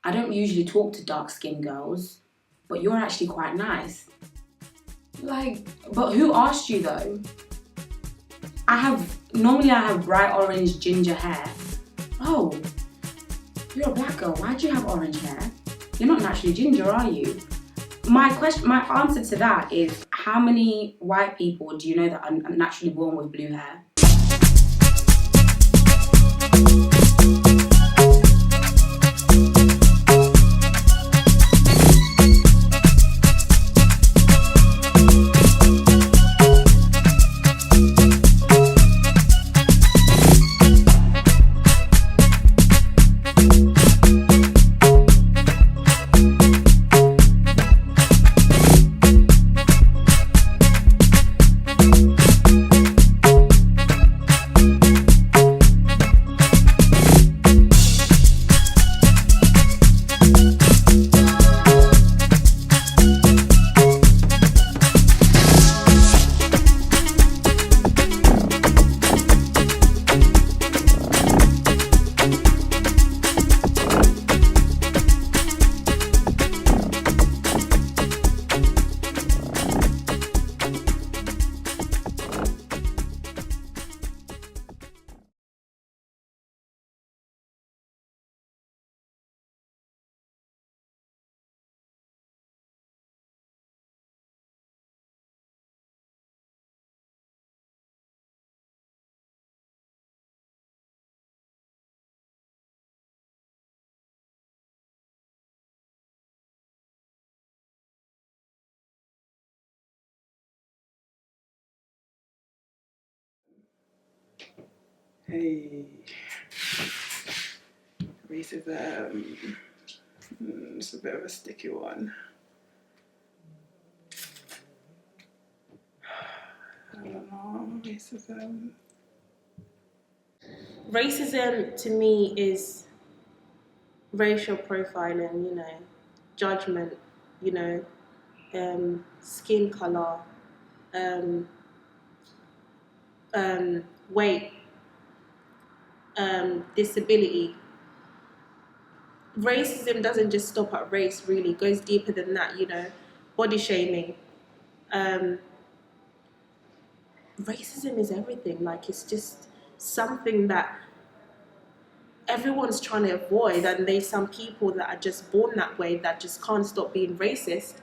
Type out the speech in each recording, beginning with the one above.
I don't usually talk to dark-skinned girls, but you're actually quite nice. Like, but who asked you though? Normally I have bright orange ginger hair. Oh, you're a black girl, why do you have orange hair? You're not naturally ginger, are you? My answer to that is, how many white people do you know that are naturally born with blue hair? Hey, racism. It's a bit of a sticky one. I don't know, racism. Racism to me is racial profiling, judgment, skin color, weight, disability. Racism doesn't just stop at race, really. It goes deeper than that, body shaming. Racism is everything. Like, it's just something that everyone's trying to avoid, and there's some people that are just born that way that just can't stop being racist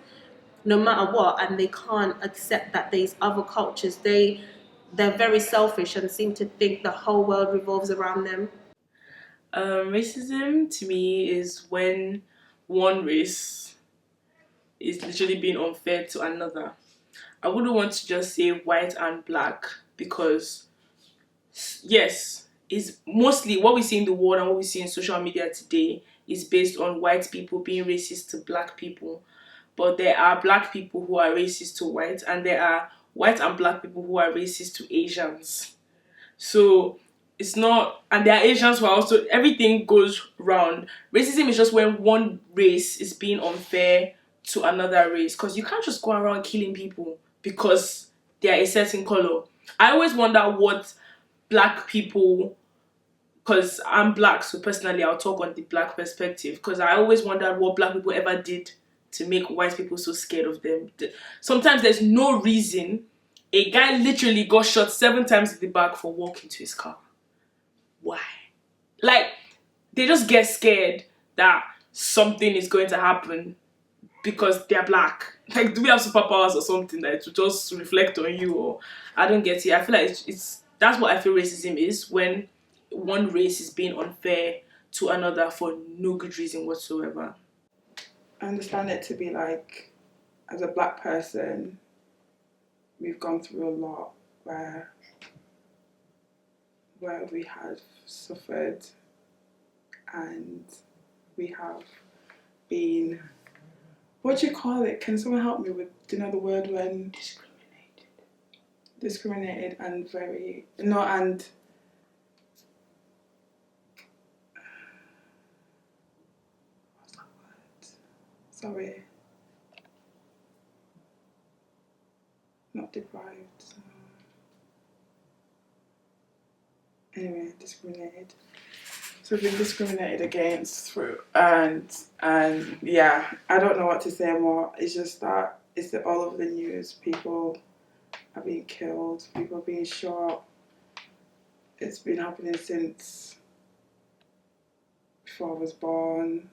no matter what, and they can't accept that there's other cultures. They're very selfish and seem to think the whole world revolves around them. Racism to me is when one race is literally being unfair to another. I wouldn't want to just say white and black, because yes, it's mostly what we see in the world and what we see in social media today is based on white people being racist to black people. But there are black people who are racist to white, and there are white and black people who are racist to Asians. So it's not, and there are Asians who are also, everything goes round. Racism is just when one race is being unfair to another race, because you can't just go around killing people because they are a certain color. I always wonder what black people, because I'm black, so personally I'll talk on the black perspective, because I always wondered what black people ever did to make white people so scared of them. Sometimes there's no reason. A guy literally got shot 7 times in the back for walking to his car. Why? Like, they just get scared that something is going to happen because they're black. Like, do we have superpowers or something that to just reflect on you? Or I don't get it. I feel like it's that's what I feel racism is, when one race is being unfair to another for no good reason whatsoever. I understand it to be like, as a black person, we've gone through a lot where we have suffered and we have been, what do you call it? Can someone help me with, do you know the word when? Discriminated and very, no, and what's that word? Sorry. Not deprived. Anyway, discriminated. So we've been discriminated against through, and yeah, I don't know what to say more. It's just that it's all over the news. People are being killed, people are being shot. It's been happening since before I was born.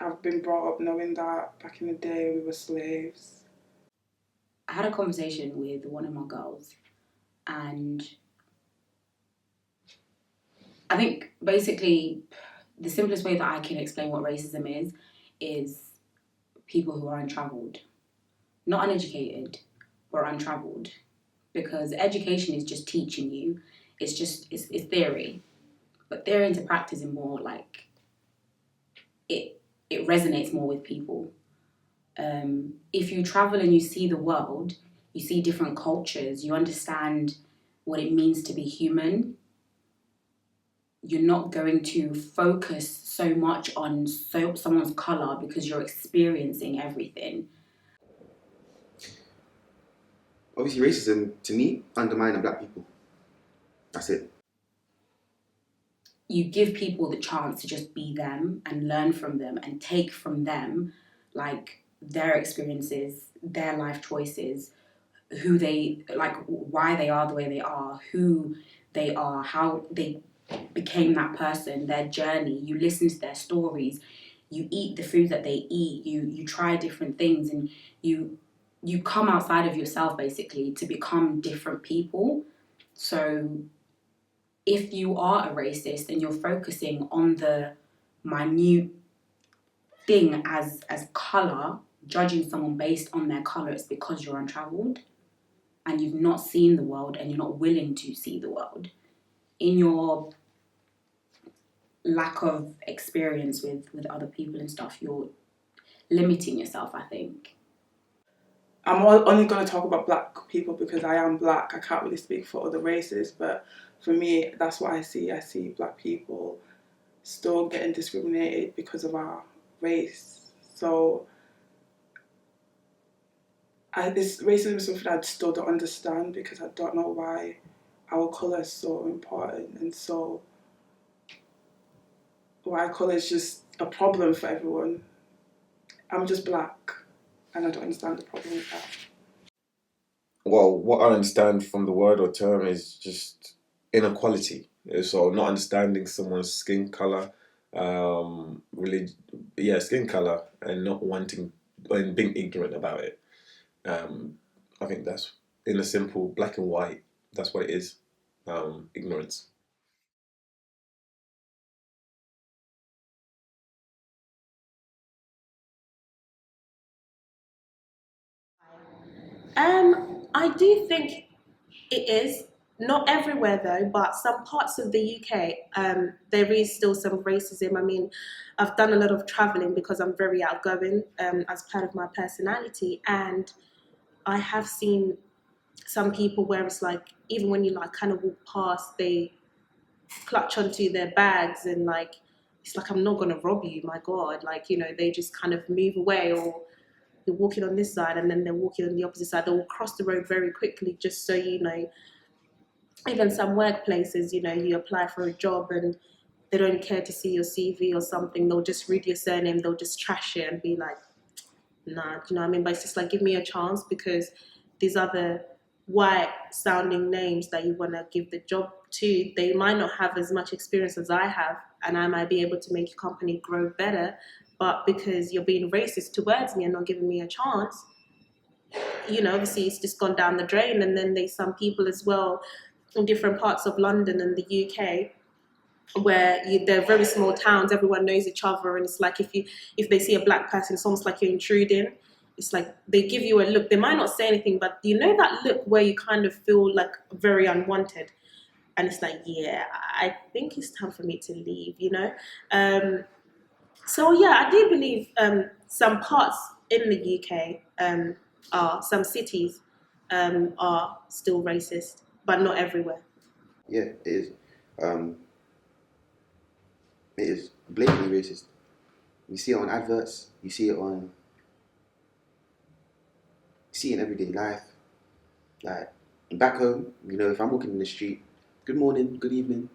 I've been brought up knowing that back in the day we were slaves. I had a conversation with one of my girls, and I think basically the simplest way that I can explain what racism is people who are untravelled. Not uneducated, but untravelled. Because education is just teaching you, it's theory. But theory into practice is more like, it resonates more with people. If you travel and you see the world, you see different cultures, you understand what it means to be human, you're not going to focus so much on someone's colour because you're experiencing everything. Obviously, racism, to me, undermining black people. That's it. You give people the chance to just be them and learn from them and take from them, like, their experiences, their life choices, who they, like, why they are the way they are, who they are, how they became that person, their journey. You listen to their stories, you eat the food that they eat, you try different things, and you come outside of yourself basically to become different people. So if you are a racist and you're focusing on the minute thing as colour, judging someone based on their colour, it's because you're untravelled and you've not seen the world and you're not willing to see the world. In your lack of experience with other people and stuff, you're limiting yourself, I think. I'm only going to talk about black people because I am black. I can't really speak for other races, but for me, that's what I see. I see black people still getting discriminated because of our race. So this racism is something I still don't understand because I don't know why our colour is so important and so why colour is just a problem for everyone. I'm just black and I don't understand the problem with that. Well, what I understand from the word or term is just inequality. So not understanding someone's skin color, skin color, and not wanting and being ignorant about it. I think that's in a simple black and white. That's what it is. Ignorance. I do think it is. Not everywhere though, but some parts of the UK, there is still some racism. I mean, I've done a lot of traveling because I'm very outgoing as part of my personality, and I have seen some people where it's like, even when you like kind of walk past, they clutch onto their bags and like, it's like, I'm not gonna rob you, my God. Like, you know, they just kind of move away, or you're walking on this side and then they're walking on the opposite side. They'll cross the road very quickly just so you know. Even some workplaces, you know, you apply for a job and they don't care to see your CV or something. They'll just read your surname, they'll just trash it and be like, nah, you know what I mean? But it's just like, give me a chance, because these other white sounding names that you want to give the job to, they might not have as much experience as I have, and I might be able to make your company grow better. But because you're being racist towards me and not giving me a chance, you know, obviously it's just gone down the drain. And then there's some people as well in different parts of London and the UK where they're very small towns, everyone knows each other, and it's like if they see a black person, it's almost like you're intruding. It's like they give you a look. They might not say anything, but you know that look where you kind of feel like very unwanted, and it's like, yeah, I think it's time for me to leave, you know. So yeah, I do believe some parts in the UK are some cities are still racist, but not everywhere. Yeah, it is. It is blatantly racist. You see it on adverts. You see it in everyday life. Like back home, you know, if I'm walking in the street, good morning, good evening,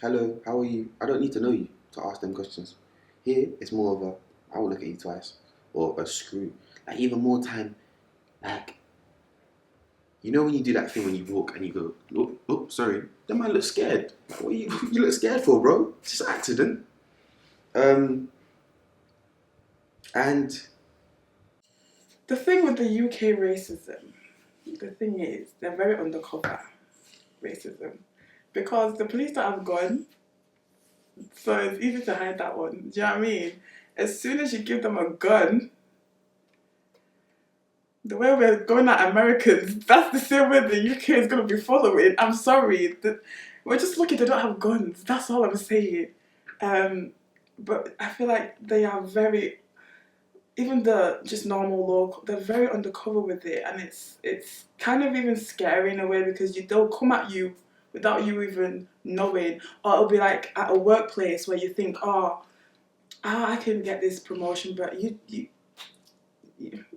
hello, how are you? I don't need to know you to ask them questions. Here, it's more of a, I will look at you twice, or a screw. Like even more time, like, you know when you do that thing when you walk and you go, oh, sorry, that man looks scared. Like, what you look scared for, bro? It's just an accident. And The thing with the UK racism, the thing is, they're very undercover racism. Because the police don't have guns, so it's easy to hide that one. Do you know what I mean? As soon as you give them a gun, the way we're going at Americans, that's the same way the UK is going to be following. I'm sorry. We're just lucky they don't have guns. That's all I'm saying. But I feel like they are very, even the just normal local, they're very undercover with it. And it's kind of even scary in a way because they'll come at you without you even knowing. Or it'll be like at a workplace where you think, I can get this promotion, but you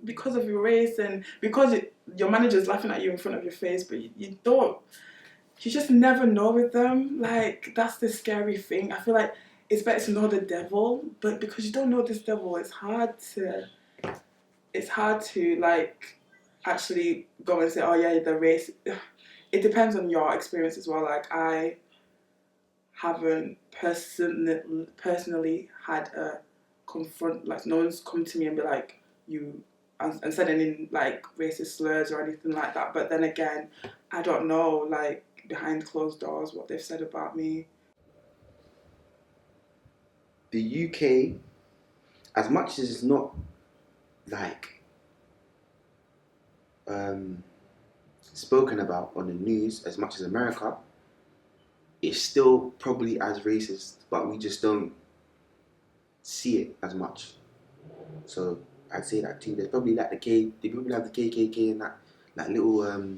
because of your race and because your manager's laughing at you in front of your face, but you just never know with them. Like, that's the scary thing. I feel like it's better to know the devil, but because you don't know this devil, it's hard to like actually go and say, oh yeah, the race. It depends on your experience as well. Like, I haven't personally had a confront, like no one's come to me and be like, you and said any like racist slurs or anything like that. But then again, I don't know, like behind closed doors, what they've said about me. the UK, as much as it's not like spoken about on the news as much as America, it's still probably as racist, but we just don't see it as much. So I'd say that too. There's probably like they probably have the KKK and that like little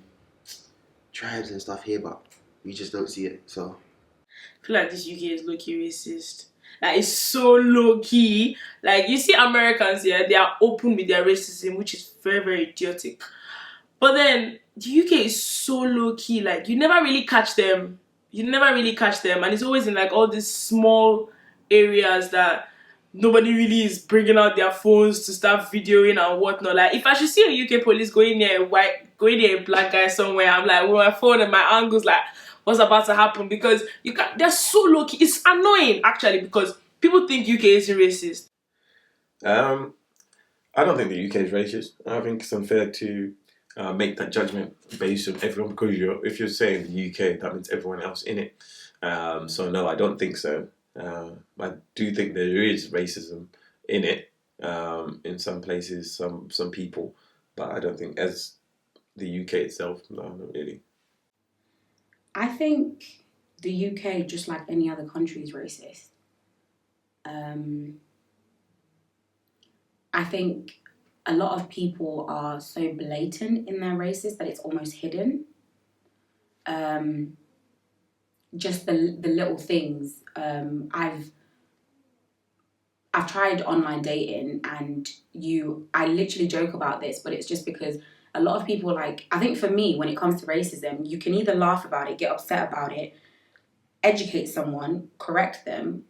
tribes and stuff here, but we just don't see it. So I feel like this UK is low-key racist. Like, it's so low-key. Like, you see Americans here, they are open with their racism, which is very, very idiotic. But then, the UK is so low-key. Like, you never really catch them. And it's always in, like, all these small areas that nobody really is bringing out their phones to start videoing and whatnot. Like, if I should see a UK police going near a black guy somewhere, I'm like, with my phone and my angles, like, what's about to happen? Because they're so low key. It's annoying actually because people think UK isn't racist. I don't think the UK is racist. I think it's unfair to make that judgment based on everyone because if you're saying the UK, that means everyone else in it. So no, I don't think so. I do think there is racism in it in some places, some people, but I don't think as the UK itself. No, not really. I think the UK, just like any other country, is racist. I think a lot of people are so blatant in their racist that it's almost hidden. Just the little things. I've tried online dating, and I literally joke about this, but it's just because a lot of people, like, I think for me, when it comes to racism, you can either laugh about it, get upset about it, educate someone, correct them,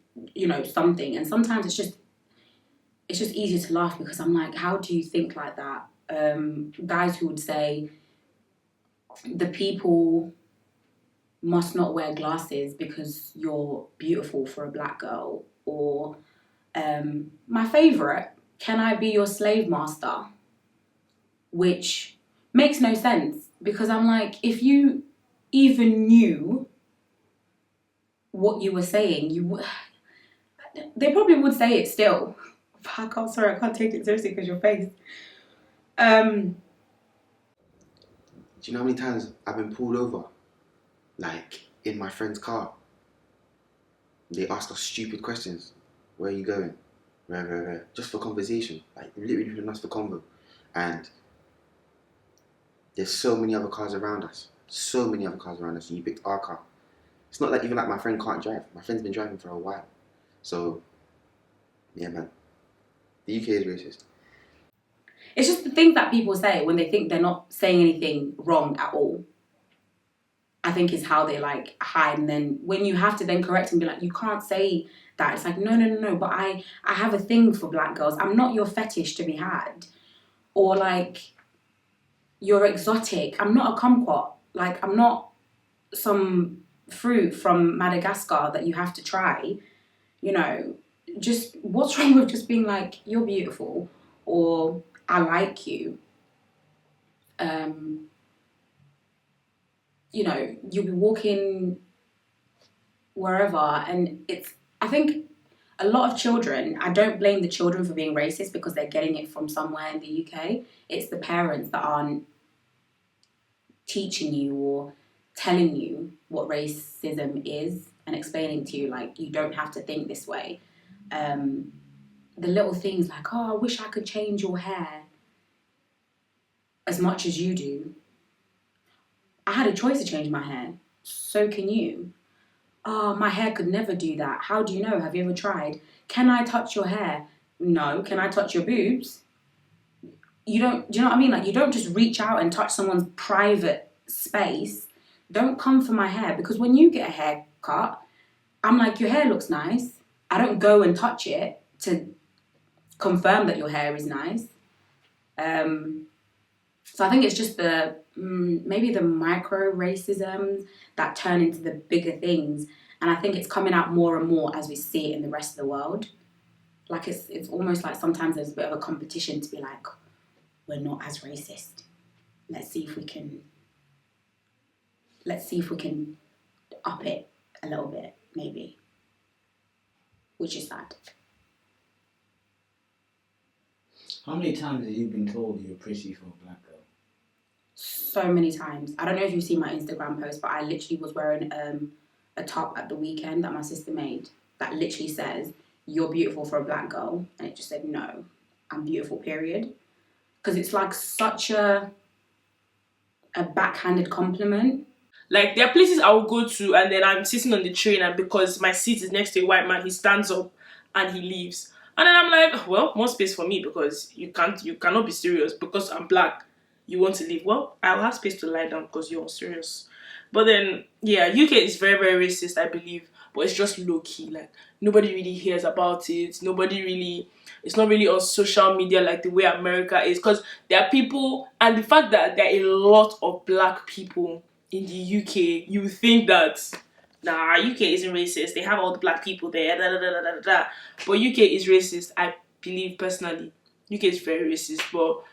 something. And sometimes it's just easier to laugh because I'm like, how do you think like that? Guys who would say the people must not wear glasses because you're beautiful for a black girl, or my favourite, can I be your slave master? Which makes no sense because I'm like, if you even knew what you were saying, they probably would say it still. I can't take it seriously because your face. do you know how many times I've been pulled over, like in my friend's car? They ask us stupid questions. Where are you going? Where? Just for conversation, like literally just for convo. And there's so many other cars around us. And you picked our car. It's not like even like my friend can't drive. My friend's been driving for a while. So, yeah, man. The UK is racist. It's just the things that people say when they think they're not saying anything wrong at all. I think is how they like hide. And then when you have to then correct and be like, you can't say that. It's like, no. But I have a thing for black girls. I'm not your fetish to be had. Or like, you're exotic. I'm not a kumquat. Like, I'm not some fruit from Madagascar that you have to try. You know, just what's wrong with just being like, you're beautiful, or I like you. You know, you'll be walking wherever, and I think a lot of children, I don't blame the children for being racist because they're getting it from somewhere in the UK. It's the parents that aren't teaching you or telling you what racism is and explaining to you, like, you don't have to think this way. The little things like, oh, I wish I could change your hair as much as you do. I had a choice to change my hair. So can you. Oh, my hair could never do that. How do you know? Have you ever tried? Can I touch your hair? No. Can I touch your boobs? Do you know what I mean? Like, you don't just reach out and touch someone's private space. Don't come for my hair, because when you get a haircut, I'm like, your hair looks nice. I don't go and touch it to confirm that your hair is nice. So I think it's just maybe the micro racism that turn into the bigger things. And I think it's coming out more and more as we see it in the rest of the world. Like, it's almost like sometimes there's a bit of a competition to be like, we're not as racist. Let's see if we can up it a little bit, maybe. Which is sad. How many times have you been told you're pretty for a black girl? So many times. I don't know if you've seen my Instagram post, but I literally was wearing a top at the weekend that my sister made that literally says, you're beautiful for a black girl. And it just said, no, I'm beautiful, period. Because it's like such a backhanded compliment. Like, there are places I will go to and then I'm sitting on the train, and because my seat is next to a white man, he stands up and he leaves. And then I'm like, well, more space for me, because you cannot be serious because I'm black. You want to leave? Well, I'll have space to lie down because you're serious. But then, yeah, UK is very, very racist, I believe. But it's just low-key. Like, nobody really hears about it. It's not really on social media like the way America is. Because there are people, and the fact that there are a lot of black people in the UK, you think that, nah, UK isn't racist. They have all the black people there, da da da da da da. But UK is racist, I believe personally. UK is very racist, but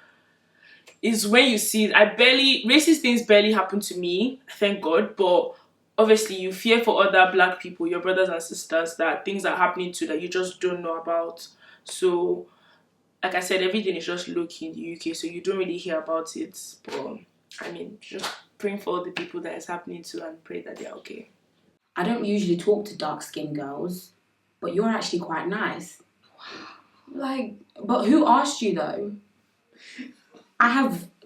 it's when you see it. Racist things barely happen to me, thank God, but obviously you fear for other black people, your brothers and sisters, that things are happening to that you just don't know about. So, like I said, everything is just low-key in the UK, so you don't really hear about it. But, I mean, just praying for all the people that it's happening to and pray that they're okay. I don't usually talk to dark-skinned girls, but you're actually quite nice. Like, but who asked you though?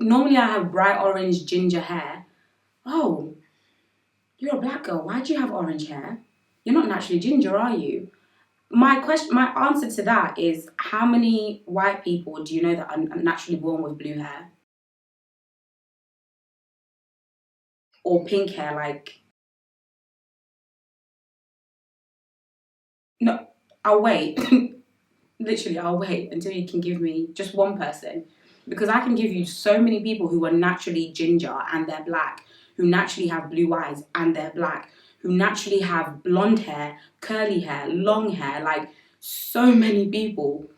Normally I have bright orange ginger hair. Oh, you're a black girl. Why do you have orange hair? You're not naturally ginger, are you? My answer to that is, how many white people do you know that are naturally born with blue hair? Or pink hair, like... No, I'll wait. Literally, I'll wait until you can give me just one person. Because I can give you so many people who are naturally ginger and they're black, who naturally have blue eyes and they're black, who naturally have blonde hair, curly hair, long hair, like so many people.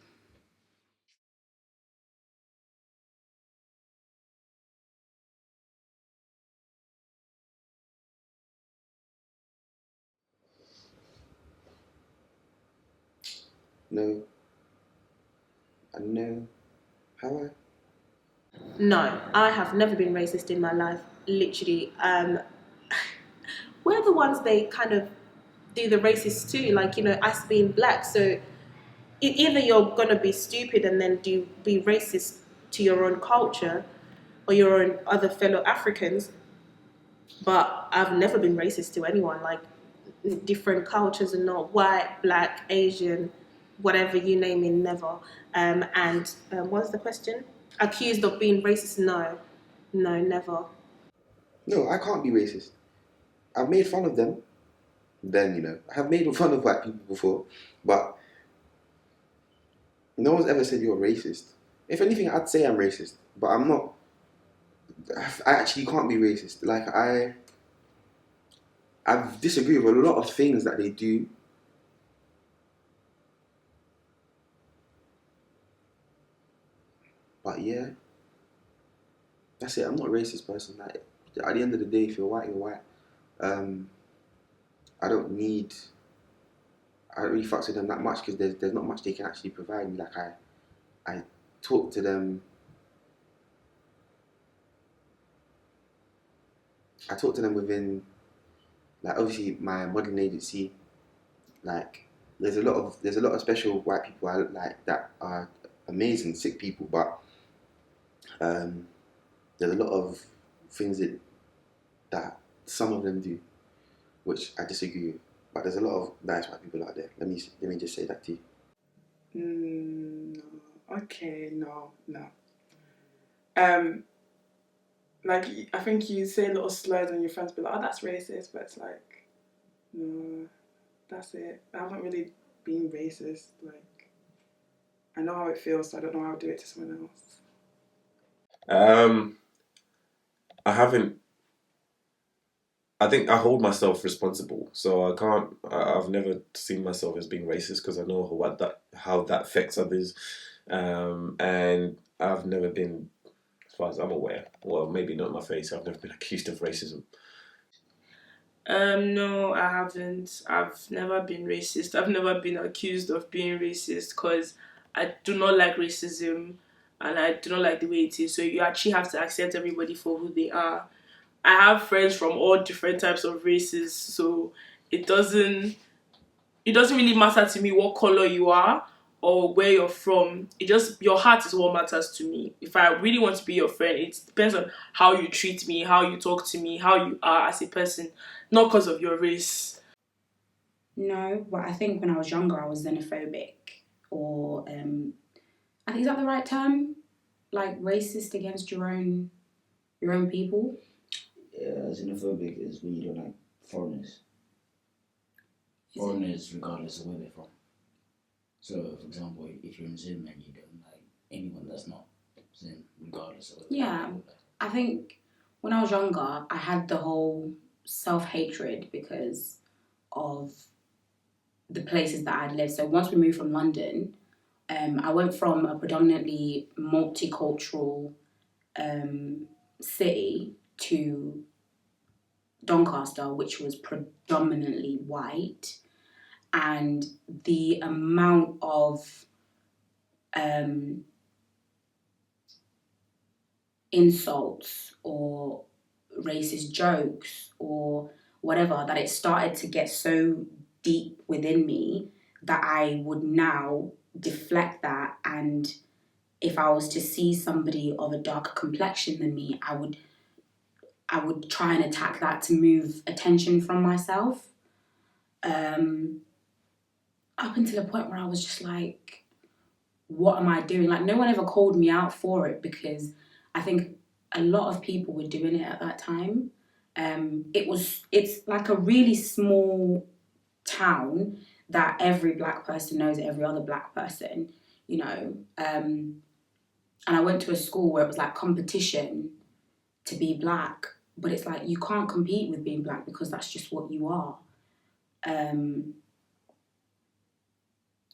No. No. Have I? No, I have never been racist in my life. Literally, we're the ones they kind of do the racist too. Like, you know, us being black. So either you're gonna be stupid and then be racist to your own culture or your own other fellow Africans. But I've never been racist to anyone. Like, different cultures and not white, black, Asian, whatever you name it, never. What's the question? Accused of being racist? No, never. No, I can't be racist. I've made fun of them. Then, you know, I have made fun of white people before, but no one's ever said you're racist. If anything, I'd say I'm racist, but I'm not. I actually can't be racist. Like, I disagree with a lot of things that they do. But yeah, that's it. I'm not a racist person. Like, at the end of the day, if you're white, you're white. I don't really fucks with them that much because there's not much they can actually provide me. Like, I talk to them. I talk to them within, like, obviously my modeling agency. Like, there's a lot of special white people I like that are amazing, sick people, but there's a lot of things that some of them do, which I disagree with. But there's a lot of nice white people out there. Let me just say that to you. No. Okay, no. Like, I think you say little slurs and your friends be like, oh, that's racist, but it's like, no, that's it. I haven't really been racist. Like, I know how it feels, so I don't know how to do it to someone else. I haven't. I think I hold myself responsible, so I can't. I've never seen myself as being racist because I know how that affects others, and I've never been, as far as I'm aware. Well, maybe not in my face. I've never been accused of racism. No, I haven't. I've never been racist. I've never been accused of being racist because I do not like racism and I do not like the way it is. So you actually have to accept everybody for who they are. I have friends from all different types of races, so it doesn't really matter to me what color you are or where you're from. It just, your heart is what matters to me. If I really want to be your friend, it depends on how you treat me, how you talk to me, how you are as a person, not because of your race. No, but I think when I was younger, I was xenophobic, or I think, is that the right term? Like, racist against your own people. Yeah, xenophobic is when you don't like foreigners. Foreigners, regardless of where they're from. So, for example, if you're in Zim and you don't like anyone that's not Zim, regardless of whether Yeah, I think when I was younger, I had the whole self-hatred because of the places that I'd lived. So once we moved from London, I went from a predominantly multicultural city to Doncaster, which was predominantly white, and the amount of insults or racist jokes or whatever, that it started to get so deep within me that I would now deflect that, and if I was to see somebody of a darker complexion than me, I would try and attack that to move attention from myself. Up until a point where I was just like, what am I doing? Like, no one ever called me out for it because I think a lot of people were doing it at that time. It's like a really small town that every black person knows every other black person, you know. And I went to a school where it was like competition to be black, but it's like you can't compete with being black because that's just what you are.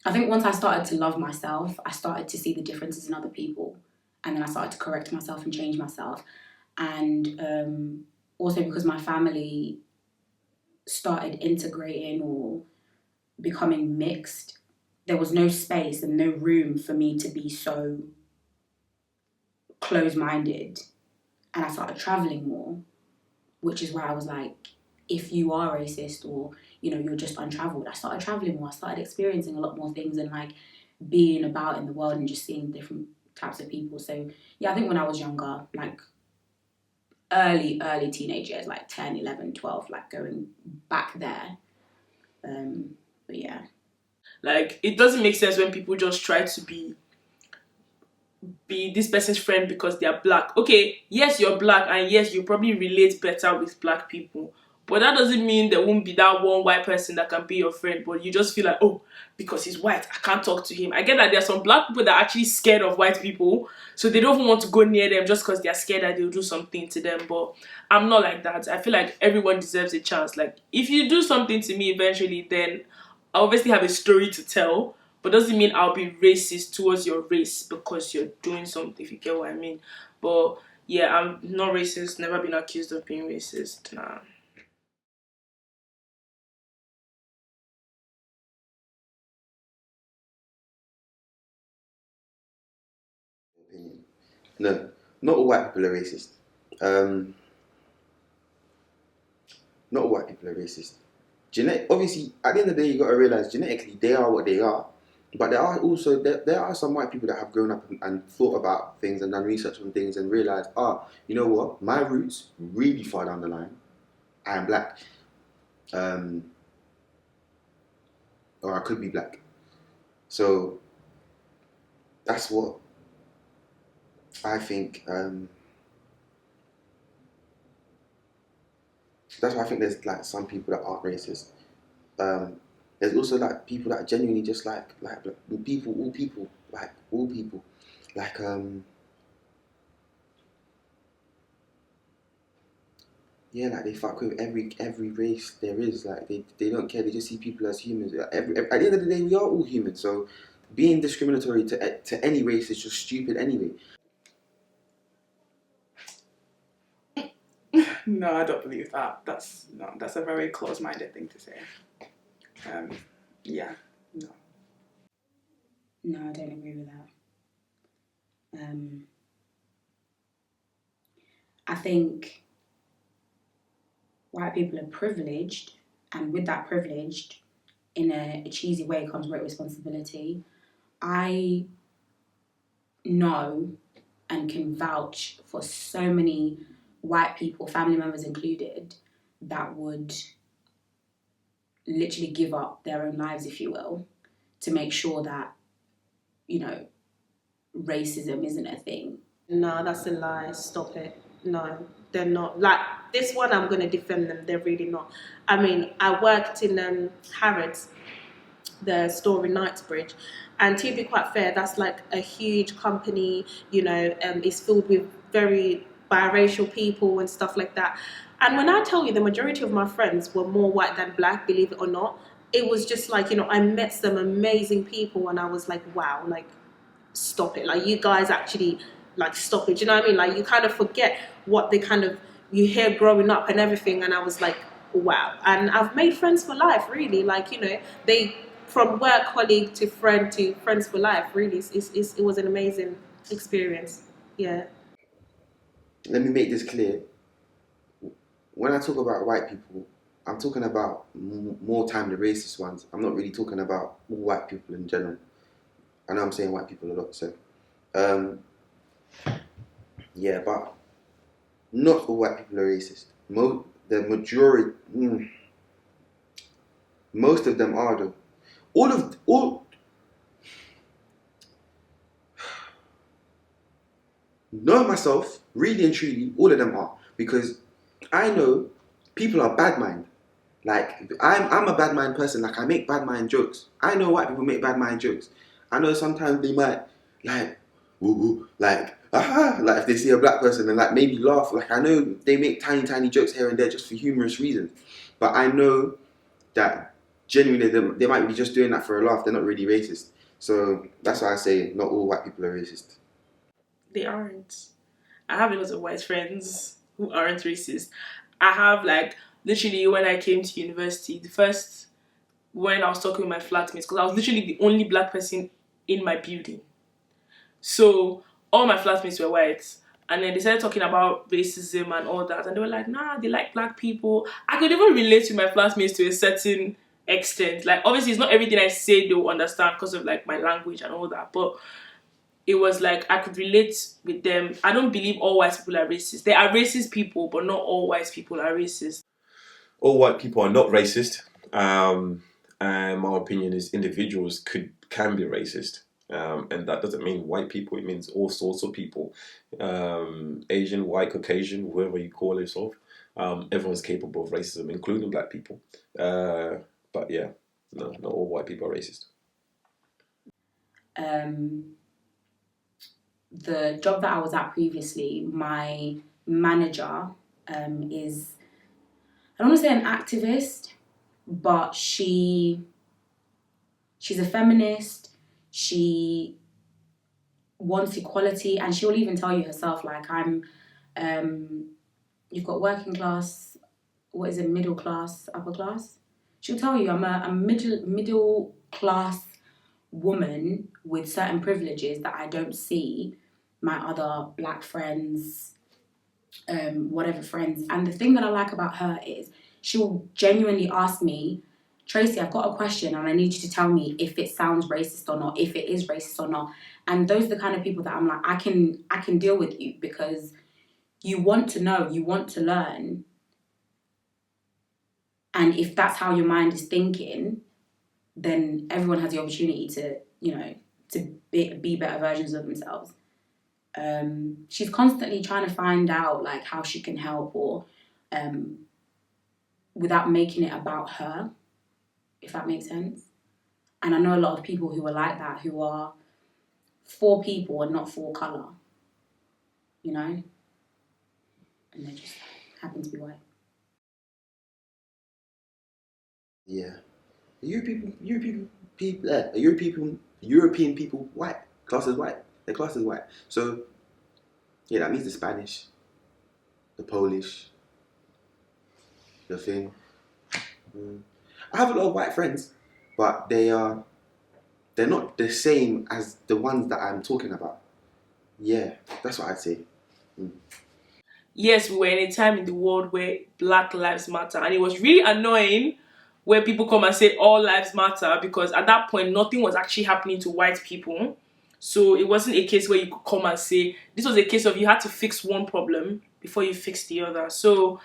I think once I started to love myself, I started to see the differences in other people, and then I started to correct myself and change myself. And also because my family started integrating or becoming mixed, there was no space and no room for me to be so closed-minded. And I started traveling more, which is where I was like, if you are racist or, you know, you're just untraveled, I started traveling more. I started experiencing a lot more things and like being about in the world and just seeing different types of people. So yeah, I think when I was younger, like early teenage years, like 10, 11, 12, like going back there. But yeah. Like, it doesn't make sense when people just try to be this person's friend because they are black. Okay, yes, you're black, and yes, you probably relate better with black people, But that doesn't mean there won't be that one white person that can be your friend, but you just feel like, oh, because he's white, I can't talk to him. I get that there are some black people that are actually scared of white people, so they don't even want to go near them just because they're scared that they'll do something to them. But I'm not like that. I feel like everyone deserves a chance. Like, if you do something to me eventually, then I obviously have a story to tell, but doesn't mean I'll be racist towards your race because you're doing something, if you get what I mean. But yeah, I'm not racist, never been accused of being racist. Nah. Opinion. No, not all white people are racist. Um, not all white people are racist. Obviously, at the end of the day, you got to realize genetically they are what they are. But there are some white people that have grown up and thought about things and done research on things and realized, you know what, my roots really far down the line. I am black, or I could be black. So that's what I think. That's why I think there's like some people that aren't racist. There's also like people that are genuinely just like people, all people, like all people, like yeah, like they fuck with every race there is. Like they don't care. They just see people as humans. At the end of the day, we are all humans. So being discriminatory to any race is just stupid anyway. No, I don't believe that. That's a very close-minded thing to say. Yeah, no. No, I don't agree with that. I think white people are privileged, and with that privilege, in a cheesy way, comes great responsibility. I know and can vouch for so many white people, family members included, that would literally give up their own lives, if you will, to make sure that, you know, racism isn't a thing. No, that's a lie. Stop it. No, they're not. Like, this one, I'm going to defend them. They're really not. I mean, I worked in Harrods, the store in Knightsbridge, and to be quite fair, that's like a huge company, you know, it's filled with very biracial people and stuff like that. And when I tell you the majority of my friends were more white than black, believe it or not, it was just like, you know, I met some amazing people and I was like, wow, like, stop it. Like, you guys actually, like, stop it. Do you know what I mean? Like, you kind of forget what they kind of, you hear growing up and everything. And I was like, wow. And I've made friends for life, really. Like, you know, from work colleague to friends for life, really. It was an amazing experience. Yeah. Let me make this clear. When I talk about white people, I'm talking about more time the racist ones. I'm not really talking about all white people in general. I know I'm saying white people a lot, so yeah, but not all white people are racist. The majority, most of them are though. Knowing myself, really and truly, all of them are, because I know people are bad mind. Like, I'm a bad mind person. Like, I make bad mind jokes. I know white people make bad mind jokes. I know sometimes they might like woo woo, like like if they see a black person and like maybe laugh. Like, I know they make tiny jokes here and there just for humorous reasons. But I know that genuinely they might be just doing that for a laugh. They're not really racist. So that's why I say not all white people are racist. They aren't. I have a lot of white friends who aren't racist. I have, like, literally when I came to university, when I was talking with my flatmates, because I was literally the only black person in my building. So all my flatmates were white. And then they started talking about racism and all that. And they were like, nah, they like black people. I could even relate to my flatmates to a certain extent. Like, obviously, it's not everything I say they will understand because of, like, my language and all that. But it was like I could relate with them. I don't believe all white people are racist. There are racist people, but not all white people are racist. All white people are not racist. And my opinion is individuals can be racist. And that doesn't mean white people, it means all sorts of people. Asian, white, Caucasian, whoever you call yourself. everyone's capable of racism, including black people. But yeah, no, not all white people are racist. The job that I was at previously, my manager is, I don't want to say an activist, but she's a feminist. She wants equality, and she'll even tell you herself, like, you've got working class, what is it, middle class, upper class? She'll tell you I'm a middle class woman with certain privileges that I don't see my other black friends, whatever friends. And the thing that I like about her is she'll genuinely ask me, Tracy, I've got a question and I need you to tell me if it sounds racist or not, if it is racist or not. And those are the kind of people that I'm like, I can deal with you, because you want to know, you want to learn. And if that's how your mind is thinking, then everyone has the opportunity to, to be better versions of themselves. She's constantly trying to find out like how she can help, or without making it about her, if that makes sense. And I know a lot of people who are like that, who are for people and not for colour, and they just happen to be white. Yeah. European people white. Class is white. Their class is white. So, yeah, that means the Spanish, the Polish, the thing. I have a lot of white friends, but they're not the same as the ones that I'm talking about. Yeah, that's what I'd say. Yes, we were in a time in the world where Black Lives Matter, and it was really annoying where people come and say all lives matter, because at that point nothing was actually happening to white people. So it wasn't a case where you could come and say, this was a case of you had to fix one problem before you fix the other. So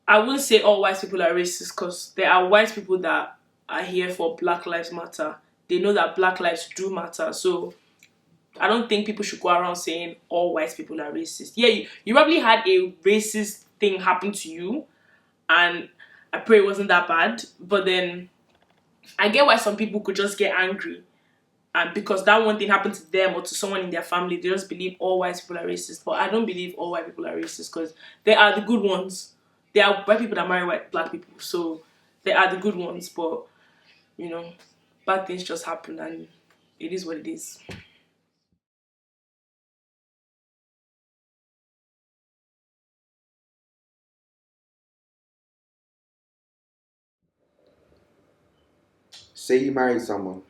I wouldn't say all white people are racist, because there are white people that are here for Black Lives Matter. They know that Black lives do matter. So I don't think people should go around saying all white people are racist. Yeah, you probably had a racist thing happen to you, and I pray it wasn't that bad. But then I get why some people could just get angry, and because that one thing happened to them or to someone in their family, they just believe all white people are racist. But I don't believe all white people are racist, because they are the good ones. There are white people that marry black people, so they are the good ones. But bad things just happen, and it is what it is. Say you married someone.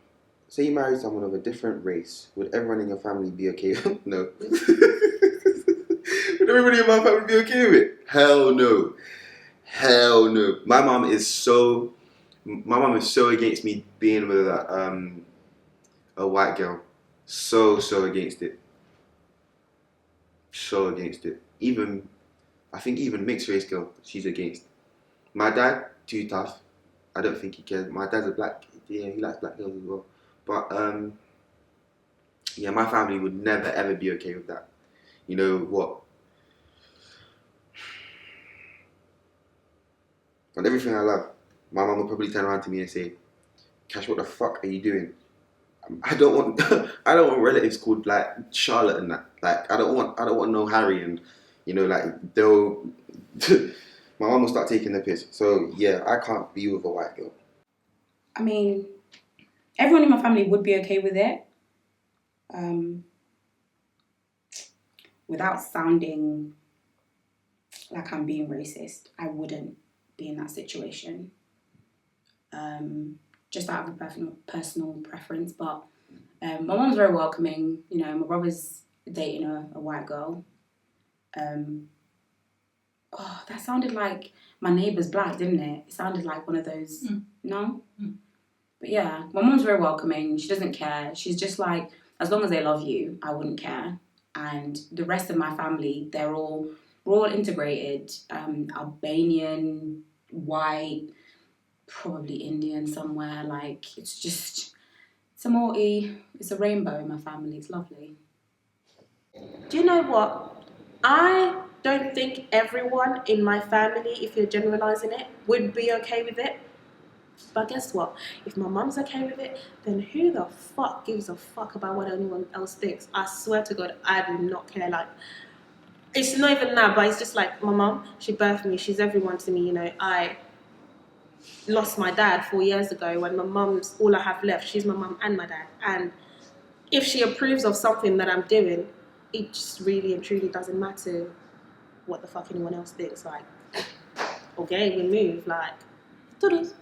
Say you married someone of a different race. Would everyone in your family be okay? No. Would everybody in my family be okay with it? Hell no. Hell no. My mom is so against me being with a white girl. So against it. So against it. I think even mixed race girl, she's against. My dad, too tough. I don't think he cares. My dad's a black, yeah, he likes black girls as well. But yeah, my family would never ever be okay with that. You know what? On everything I love, my mum will probably turn around to me and say, "Cash, what the fuck are you doing?" I don't want I don't want relatives called like Charlotte and that. Like I don't want no Harry, and like they'll my mum will start taking the piss. So yeah, I can't be with a white girl. I mean, everyone in my family would be okay with it. Without sounding like I'm being racist, I wouldn't be in that situation. Just out of a personal preference. But my mom's very welcoming. My brother's dating a white girl. That sounded like My Neighbour's Black, didn't it? It sounded like one of those. No? But yeah, my mom's very welcoming. She doesn't care. She's just like, as long as they love you, I wouldn't care. And the rest of my family, we're all integrated. Albanian, white, probably Indian somewhere. Like, it's a rainbow in my family. It's lovely. Do you know what? I don't think everyone in my family, if you're generalizing it, would be okay with it. But guess what? If my mum's okay with it, then who the fuck gives a fuck about what anyone else thinks? I swear to God, I do not care. Like, it's not even that, but it's just like my mum, she birthed me, she's everyone to me, you know. I lost my dad 4 years ago when my mum's all I have left. She's my mum and my dad. And if she approves of something that I'm doing, it just really and truly doesn't matter what the fuck anyone else thinks. Like, okay, we move. Like, toodles.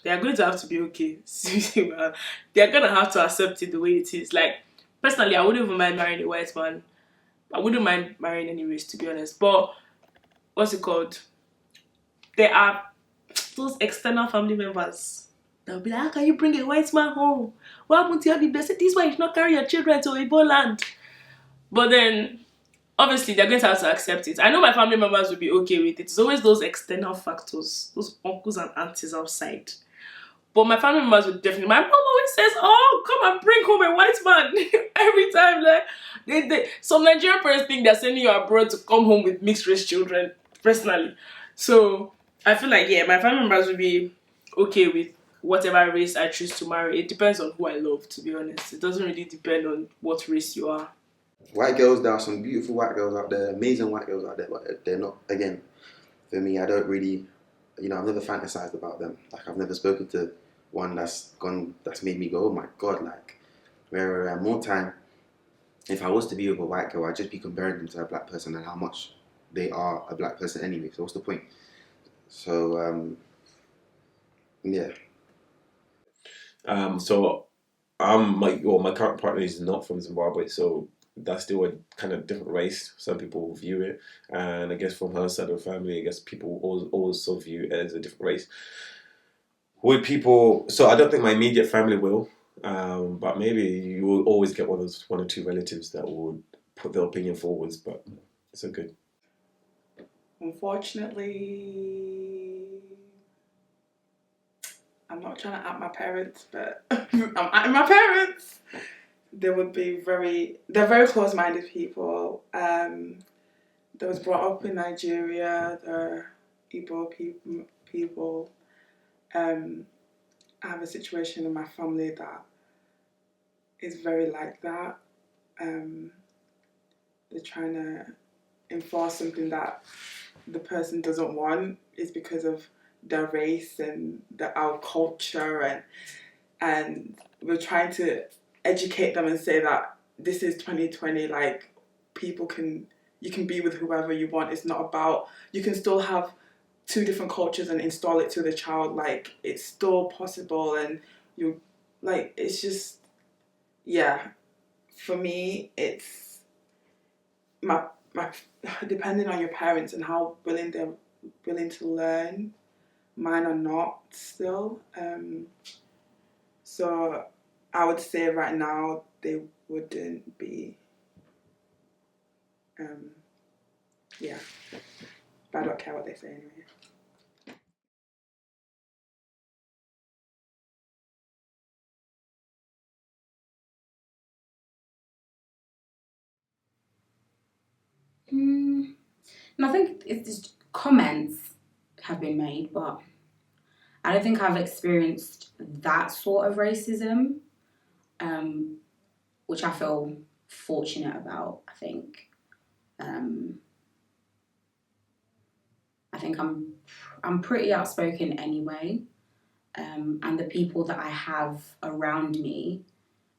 They are going to have to be okay. Seriously, man. They are gonna have to accept it the way it is. Like, personally, I wouldn't even mind marrying a white man. I wouldn't mind marrying anyways, to be honest. But what's it called? There are those external family members. They'll be like, how can you bring a white man home? What happened to your baby? They said, this is why you should not carry your children to Igbo land. But then, obviously, they're going to have to accept it. I know my family members will be okay with it. It's always those external factors, those uncles and aunties outside. But my family members would definitely. My mom always says, "Oh, come and bring home a white man." Every time, like some Nigerian parents think they're sending you abroad to come home with mixed race children. Personally, so I feel like my family members would be okay with whatever race I choose to marry. It depends on who I love. To be honest, it doesn't really depend on what race you are. White girls, there are some beautiful white girls out there, amazing white girls out there, but they're not, again, for me, I don't really, I've never fantasized about them. Like, I've never spoken to one that's made me go, oh my God, like, where more time, if I was to be with a white girl, I'd just be comparing them to a black person and how much they are a black person anyway, so what's the point? So, yeah. So my current partner is not from Zimbabwe, so that's still a kind of different race. Some people view it, and I guess from her side of the family, I guess people also view it as a different race. So I don't think my immediate family will, but maybe you will always get one or two relatives that would put their opinion forwards, but it's a good. Unfortunately, I'm not trying to at my parents, but I'm at my parents. They would be they're very close-minded people. They was brought up in Nigeria. They're Igbo people. I have a situation in my family that is very like that. They're trying to enforce something that the person doesn't want is because of their race and our culture, and we're trying to educate them and say that this is 2020, like you can be with whoever you want. It's not about, you can still have two different cultures and install it to the child, like it's still possible, and you like it's just for me it's my depending on your parents and how they're willing to learn. Mine are not still. So I would say right now they wouldn't be. But I don't care what they say anyway. And I think it's just comments have been made, but I don't think I've experienced that sort of racism, which I feel fortunate about. I think I'm pretty outspoken anyway, and the people that I have around me,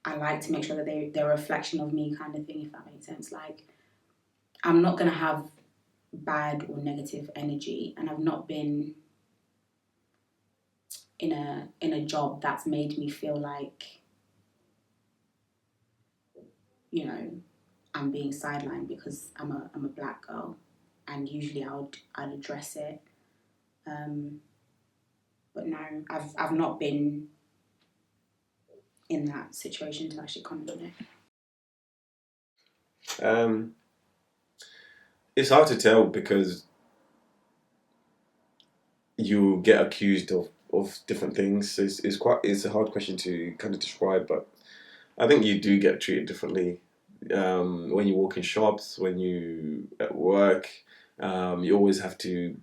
I like to make sure that they're a reflection of me, kind of thing, if that makes sense. Like, I'm not gonna have bad or negative energy, and I've not been in a job that's made me feel like, I'm being sidelined because I'm a black girl, and usually I'd address it. But no, I've not been in that situation to actually comment on it. It's hard to tell because you get accused of different things. It's a hard question to kind of describe, but I think you do get treated differently when you walk in shops, when you at work, you always have to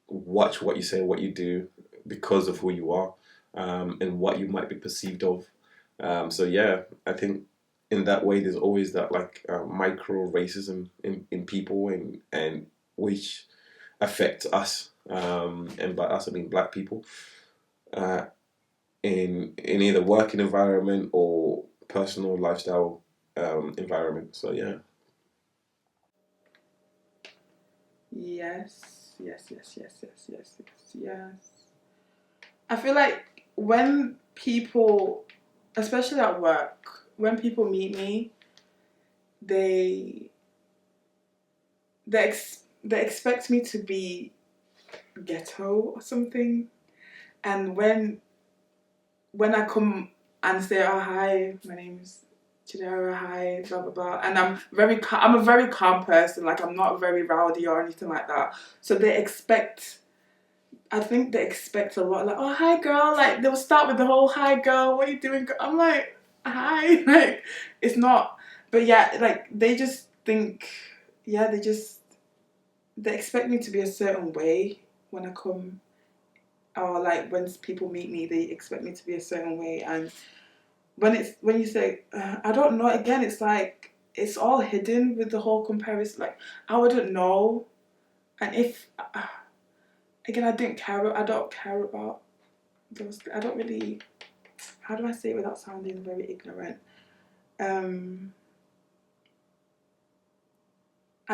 watch what you say, what you do, because of who you are, and what you might be perceived of. So yeah, I think in that way, there's always that like micro racism in people, and which affect us, and by us I mean black people, uh, in either working environment or personal lifestyle environment. So yeah. Yes, yes, yes, yes, yes, yes, yes, yes. I feel like when people, especially at work, when people meet me, they they expect me to be ghetto or something, and when I come and say, oh hi, my name's Chidera, hi, blah blah blah, and I'm a very calm person, like I'm not very rowdy or anything like that, so I think they expect a lot, like, oh hi girl, like they'll start with the whole hi girl, what are you doing? I'm like, hi, like it's not, but yeah, like they just think, yeah, they expect me to be a certain way when I come, or like when people meet me, they expect me to be a certain way, and when you say, I don't know, again, it's like it's all hidden with the whole comparison, like I wouldn't know, and if. Again, I don't care about those. I don't really. How do I say it without sounding very ignorant? I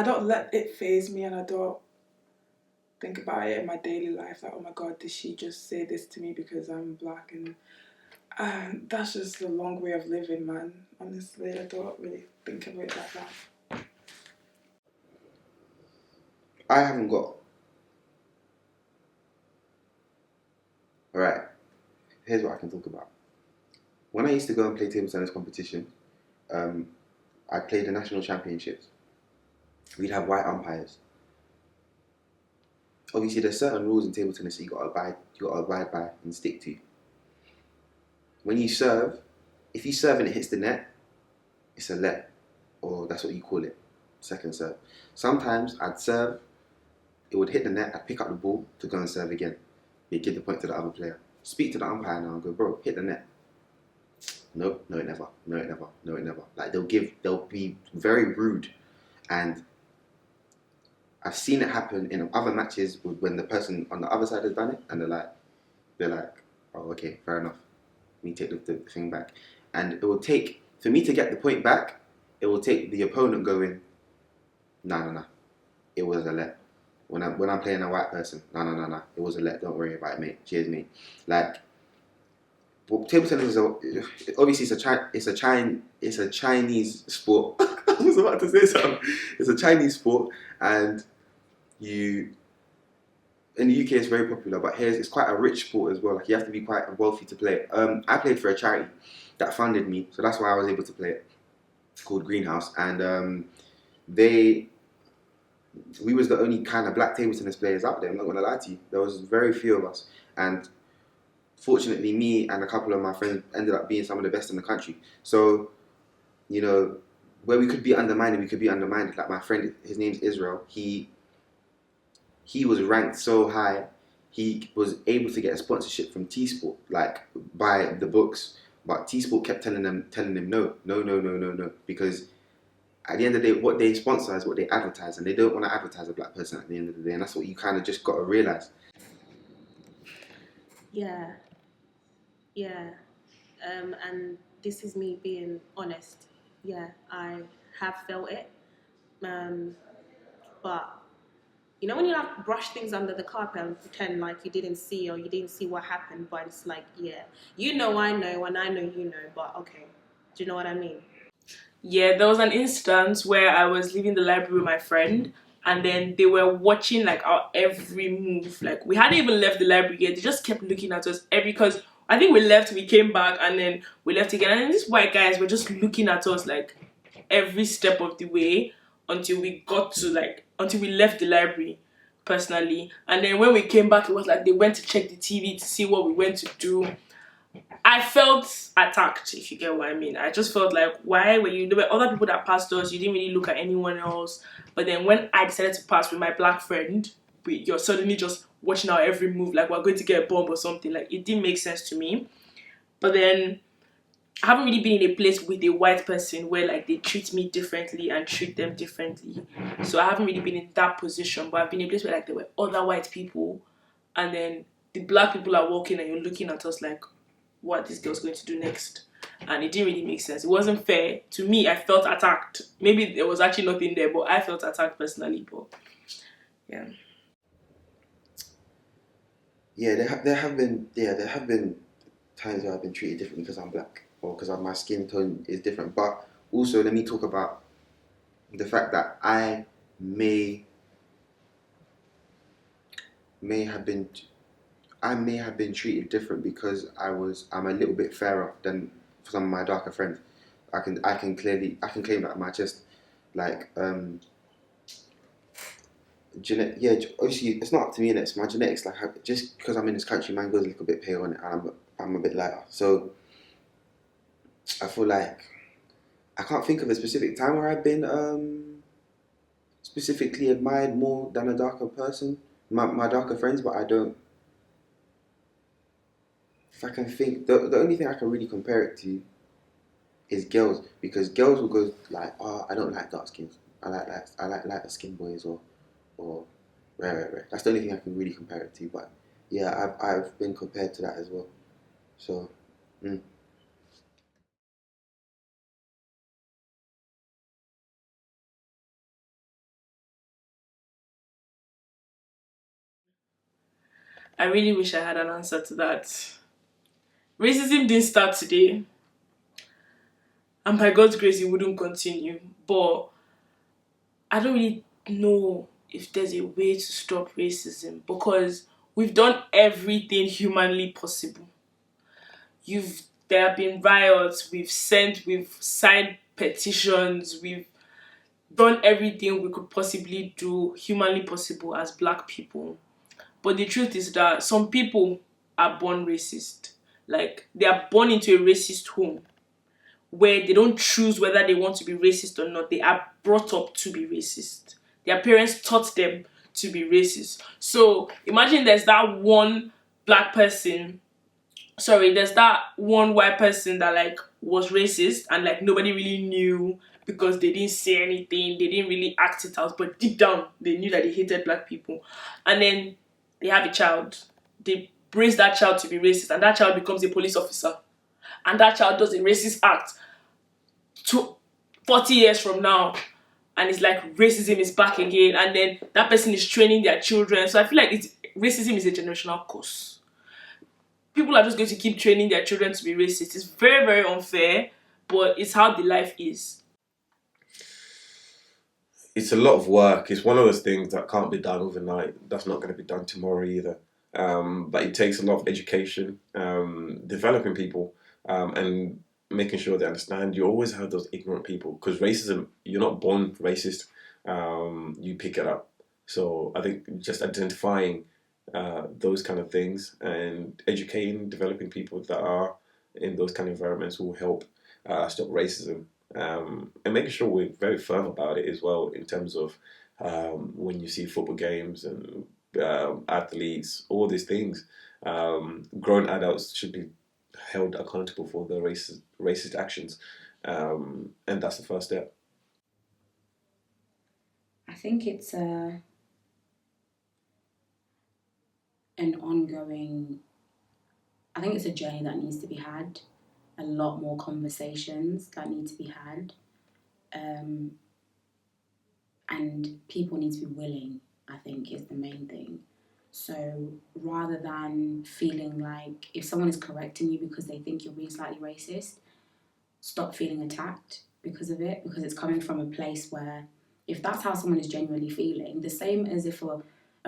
don't let it faze me, and I don't think about it in my daily life. Like, oh my God, did she just say this to me because I'm black? And that's just a long way of living, man. Honestly, I don't really think of it like that. I haven't got. Alright, here's what I can talk about. When I used to go and play table tennis competition, I played the national championships. We'd have white umpires. Obviously, there's certain rules in table tennis that you gotta abide by and stick to. When you serve, if you serve and it hits the net, it's a let, or that's what you call it, second serve. Sometimes I'd serve, it would hit the net, I'd pick up the ball to go and serve again. You'd give the point to the other player. Speak to the umpire now and go, bro, hit the net. Nope, no it never, no it never, no it never. Like they'll be very rude, and I've seen it happen in other matches when the person on the other side has done it, and they're like, oh okay, fair enough. Me take the thing back, and it will take for me to get the point back. It will take the opponent going, nah, it was a let. When I'm playing a white person, nah, it was a let. Don't worry about it, mate. Cheers, mate. Like, well, table tennis is obviously it's a Chinese sport. I was about to say something. It's a Chinese sport, and in the UK it's very popular, but here it's quite a rich sport as well. Like you have to be quite wealthy to play it. I played for a charity that funded me, so that's why I was able to play it. It's called Greenhouse, and we was the only kind of black table tennis players out there. I'm not gonna lie to you. There was very few of us, and fortunately, me and a couple of my friends ended up being some of the best in the country. So, you know, where we could be undermined, we could be undermined. Like my friend, his name's Israel. He was ranked so high, he was able to get a sponsorship from T Sport, like by the books. But T Sport kept telling him no, because at the end of the day, what they sponsor is what they advertise, and they don't want to advertise a black person at the end of the day, and that's what you kind of just got to realize. Yeah. And this is me being honest. Yeah, I have felt it. But you know when you like brush things under the carpet and pretend like you didn't see or you didn't see what happened, but it's like, yeah, you know I know and I know you know, but okay. Do you know what I mean? Yeah, there was an instance where I was leaving the library with my friend, and then they were watching like our every move. Like we hadn't even left the library yet. They just kept looking at us because I think we left, we came back, and then we left again. And then these white guys were just looking at us like every step of the way until we left the library personally. And then when we came back, it was like they went to check the TV to see what we went to do. I felt attacked, if you get what I mean. I just felt like, why were you, there were other people that passed us, you didn't really look at anyone else. But then when I decided to pass with my black friend, you're suddenly just watching our every move, like we're going to get a bomb or something. Like, it didn't make sense to me. But then I haven't really been in a place with a white person where like they treat me differently and treat them differently. So I haven't really been in that position, but I've been in a place where like there were other white people, and then the black people are walking and you're looking at us like, what this girl's going to do next. And it didn't really make sense. It wasn't fair. To me, I felt attacked. Maybe there was actually nothing there, but I felt attacked personally. But yeah. Yeah, there have been times where I've been treated differently because I'm black or because my skin tone is different. But also, let me talk about the fact that I may have been treated different because I'm a little bit fairer than some of my darker friends. I can claim that on my chest. Like obviously it's not up to me, and it's my genetics. Like just because I'm in this country, mine goes a little bit pale and I'm a bit lighter. So I feel like I can't think of a specific time where I've been specifically admired more than a darker person, my darker friends, but I don't. If I can think, the only thing I can really compare it to is girls, because girls will go like, oh, I don't like dark skins. I like lighter skin boys or rare. That's the only thing I can really compare it to. But yeah, I've been compared to that as well. So. I really wish I had an answer to that. Racism didn't start today. And by God's grace, it wouldn't continue. But I don't really know if there's a way to stop racism, because we've done everything humanly possible. There have been riots, we've signed petitions, we've done everything we could possibly do humanly possible as black people. But the truth is that some people are born racist. Like, they are born into a racist home where they don't choose whether they want to be racist or not. They are brought up to be racist. Their parents taught them to be racist. So imagine there's that one there's that one white person that like was racist and like nobody really knew because they didn't say anything, they didn't really act it out, but deep down they knew that they hated black people. And then they have a child, they raise that child to be racist, and that child becomes a police officer, and that child does a racist act 40 years from now, and it's like racism is back again, and then that person is training their children. So I feel like racism is a generational curse. People are just going to keep training their children to be racist. It's very, very unfair, but it's how the life is. It's a lot of work. It's one of those things that can't be done overnight. That's not going to be done tomorrow either. But it takes a lot of education, developing people, and making sure they understand. You always have those ignorant people, because racism, you're not born racist. You pick it up. So I think just identifying those kind of things and educating, developing people that are in those kind of environments will help stop racism. And making sure we're very firm about it as well, in terms of when you see football games and athletes, all these things, grown adults should be held accountable for the racist actions, and that's the first step. I think it's an ongoing, I think it's a journey that needs to be had, a lot more conversations that need to be had, and people need to be willing, I think, is the main thing. So rather than feeling like if someone is correcting you because they think you're being slightly racist, stop feeling attacked because of it, because it's coming from a place where if that's how someone is genuinely feeling, the same as if a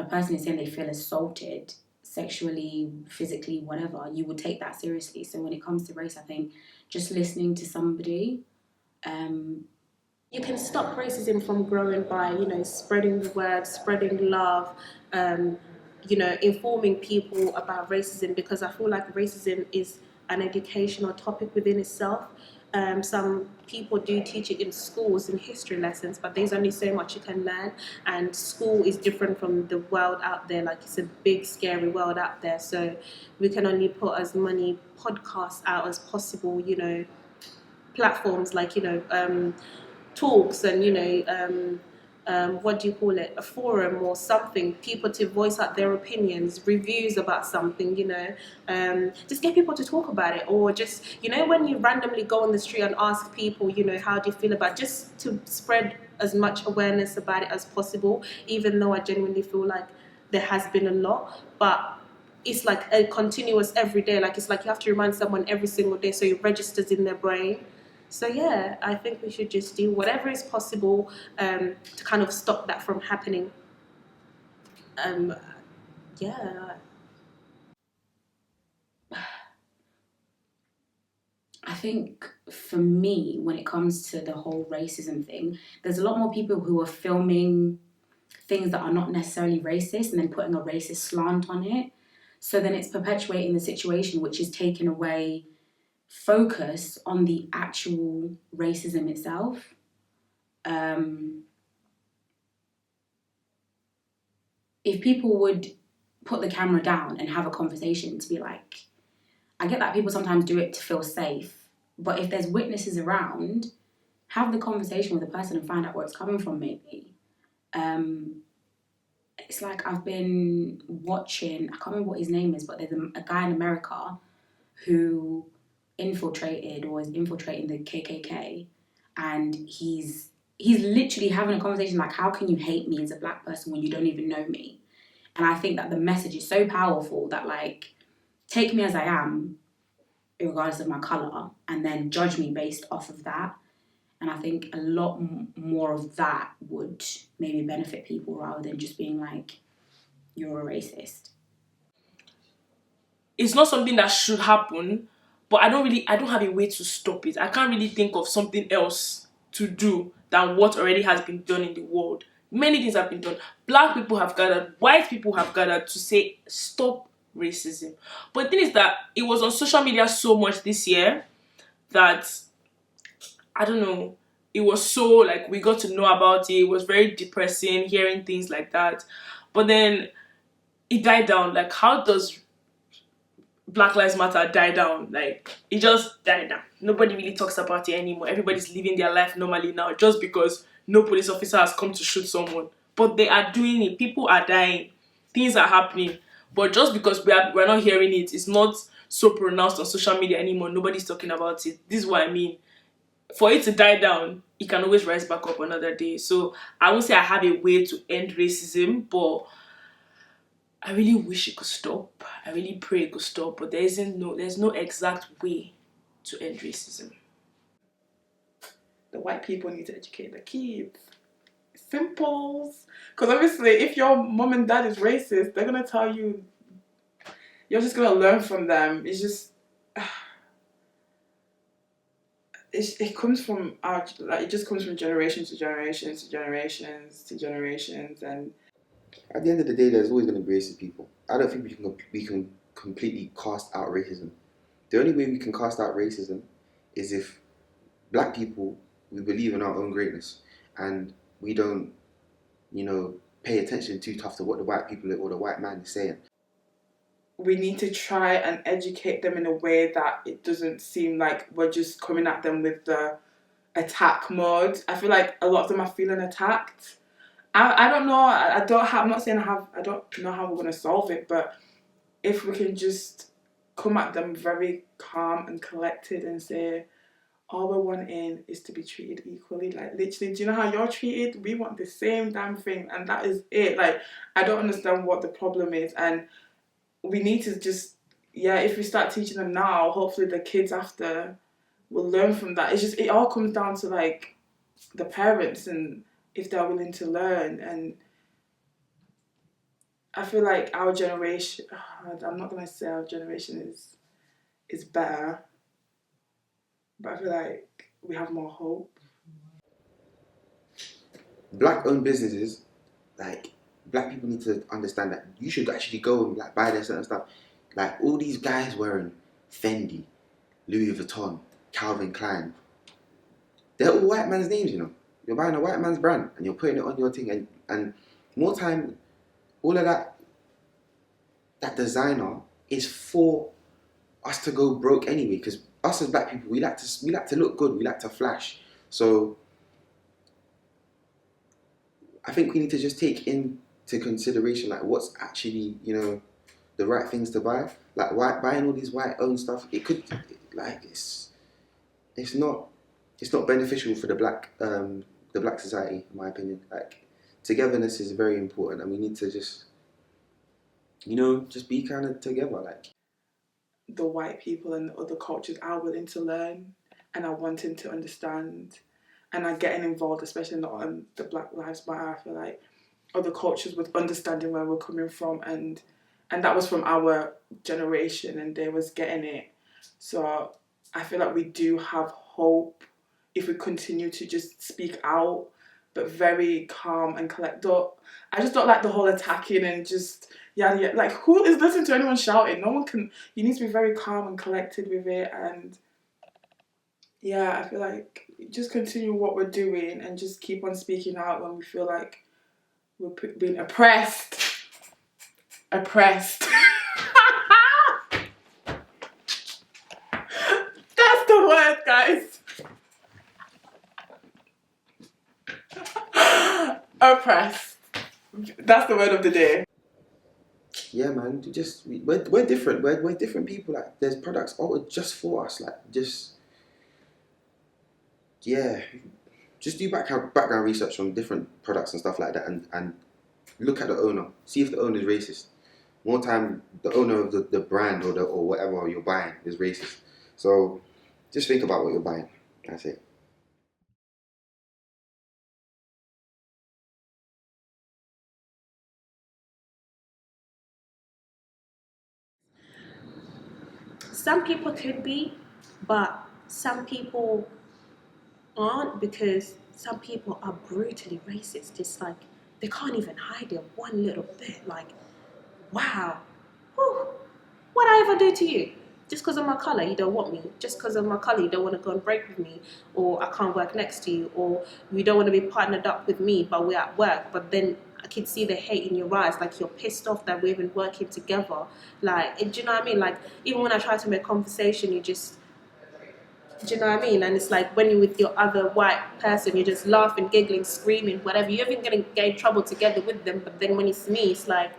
person is saying they feel assaulted sexually, physically, whatever, you would take that seriously. So when it comes to race, I think just listening to somebody, you can stop racism from growing by, spreading the word, spreading love, informing people about racism, because I feel like racism is an educational topic within itself. Some people do teach it in schools, in history lessons, but there's only so much you can learn, and school is different from the world out there. Like, it's a big, scary world out there, so we can only put as many podcasts out as possible, you know, platforms like, you know, talks and, you know, what do you call it, a forum or something, people to voice out their opinions, reviews about something, you know, just get people to talk about it. Or just, you know, when you randomly go on the street and ask people, you know, how do you feel about it, just to spread as much awareness about it as possible, even though I genuinely feel like there has been a lot, but it's like a continuous every day, like it's like you have to remind someone every single day so it registers in their brain. So yeah, I think we should just do whatever is possible to kind of stop that from happening. Yeah. I think for me, when it comes to the whole racism thing, there's a lot more people who are filming things that are not necessarily racist and then putting a racist slant on it. So then it's perpetuating the situation, which is taking away focus on the actual racism itself. If people would put the camera down and have a conversation to be like, I get that people sometimes do it to feel safe, but if there's witnesses around, have the conversation with the person and find out where it's coming from, maybe. It's like I've been watching, I can't remember what his name is, but there's a guy in America who infiltrated or is infiltrating the KKK, and he's literally having a conversation like, how can you hate me as a black person when you don't even know me? And I think that the message is so powerful that, like, take me as I am, regardless of my colour, and then judge me based off of that. And I think a lot more of that would maybe benefit people rather than just being like, you're a racist. It's not something that should happen, but I don't have a way to stop it. I can't really think of something else to do than what already has been done in the world. Many things have been done. Black people have gathered, white people have gathered to say, stop racism. But the thing is that it was on social media so much this year that, I don't know, it was so, like, we got to know about it. It was very depressing hearing things like that. But then it died down. Like, how does Black Lives Matter die down? Like, it just died down. Nobody really talks about it anymore. Everybody's living their life normally now just because no police officer has come to shoot someone. But they are doing it. People are dying. Things are happening. But just because we're not hearing it, it's not so pronounced on social media anymore. Nobody's talking about it. This is what I mean. For it to die down, it can always rise back up another day. So I won't say I have a way to end racism, but I really wish it could stop. I really pray it could stop, but there's no exact way to end racism. The white people need to educate the kids. Simples. Because obviously, if your mom and dad is racist, they're gonna tell you. You're just gonna learn from them. It's just. It comes from it just comes from generation to generations to generations to generations, and At the end of the day, there's always going to be racist people. I don't think we can completely cast out racism. The only way we can cast out racism is if black people, we believe in our own greatness and we don't, pay attention too tough to what the white people or the white man is saying. we need to try and educate them in a way that it doesn't seem like we're just coming at them with the attack mode. I feel like a lot of them are feeling attacked. I don't know. I'm not saying I don't know how we're gonna solve it, but if we can just come at them very calm and collected and say, all we're wanting is to be treated equally. Like, literally, do you know how you're treated? We want the same damn thing, and that is it. Like, I don't understand what the problem is, and we need to just, if we start teaching them now, hopefully the kids after will learn from that. It's just, it all comes down to, like, the parents and if they're willing to learn. And I feel like our generation, I'm not going to say our generation is better, but I feel like we have more hope. Black-owned businesses, like, black people need to understand that you should actually go and buy their certain stuff. Like, all these guys wearing Fendi, Louis Vuitton, Calvin Klein. They're all white man's names, you know. You're buying a white man's brand and you're putting it on your thing, and more time, all of that designer is for us to go broke anyway. Because us as black people, we like to look good, we like to flash. So I think we need to just take into consideration like what's actually, you know, the right things to buy. Like buying all these white owned stuff, it could like it's not beneficial for the black society, in my opinion. Like togetherness is very important, and we need to just, you know, just be kind of together. Like The white people and the other cultures are willing to learn and are wanting to understand and are getting involved, especially not on the Black Lives Matter. I feel like other cultures with understanding where we're coming from, and that was from our generation, and they was getting it. So I feel like we do have hope if we continue to just speak out, but very calm and collect up. I just don't like the whole attacking and just yeah. Like, who is listening to anyone shouting? No one can. You need to be very calm and collected with it, and yeah, I feel like just continue what we're doing and just keep on speaking out when we feel like we're being oppressed. Oppressed. That's the word, guys. Oppressed. That's the word of the day. yeah, man, we're different. We're different people. Like there's products just for us. Like just yeah, just do background research on different products and stuff like that, and look at the owner. See if the owner is racist. More time, the owner of the brand or whatever you're buying is racist. So just think about what you're buying. That's it. Some people could be, but some people aren't, because some people are brutally racist. It's like they can't even hide it one little bit. Like, wow, whew, what I ever do to you? Just because of my colour, you don't want me. Just because of my colour, you don't want to go and break with me, or I can't work next to you, or you don't want to be partnered up with me, but we're at work. But then I can see the hate in your eyes, like you're pissed off that we're even working together. Like, do you know what I mean? Like, even when I try to make conversation, you just, do you know what I mean? And it's like when you're with your other white person, you're just laughing, giggling, screaming, whatever. You're even going to get in trouble together with them. But then when it's me, it's like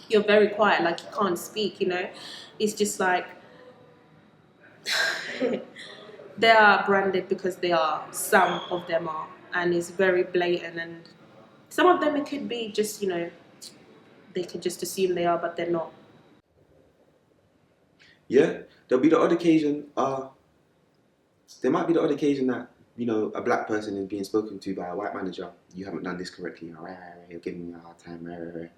you're very quiet, like you can't speak, you know? It's just like they are branded because they are, some of them are. And it's very blatant. And some of them, it could be just, you know, they could just assume they are, but they're not. Yeah, there'll be the odd occasion. There might be the odd occasion that, you know, a black person is being spoken to by a white manager. You haven't done this correctly. You're giving me a hard time.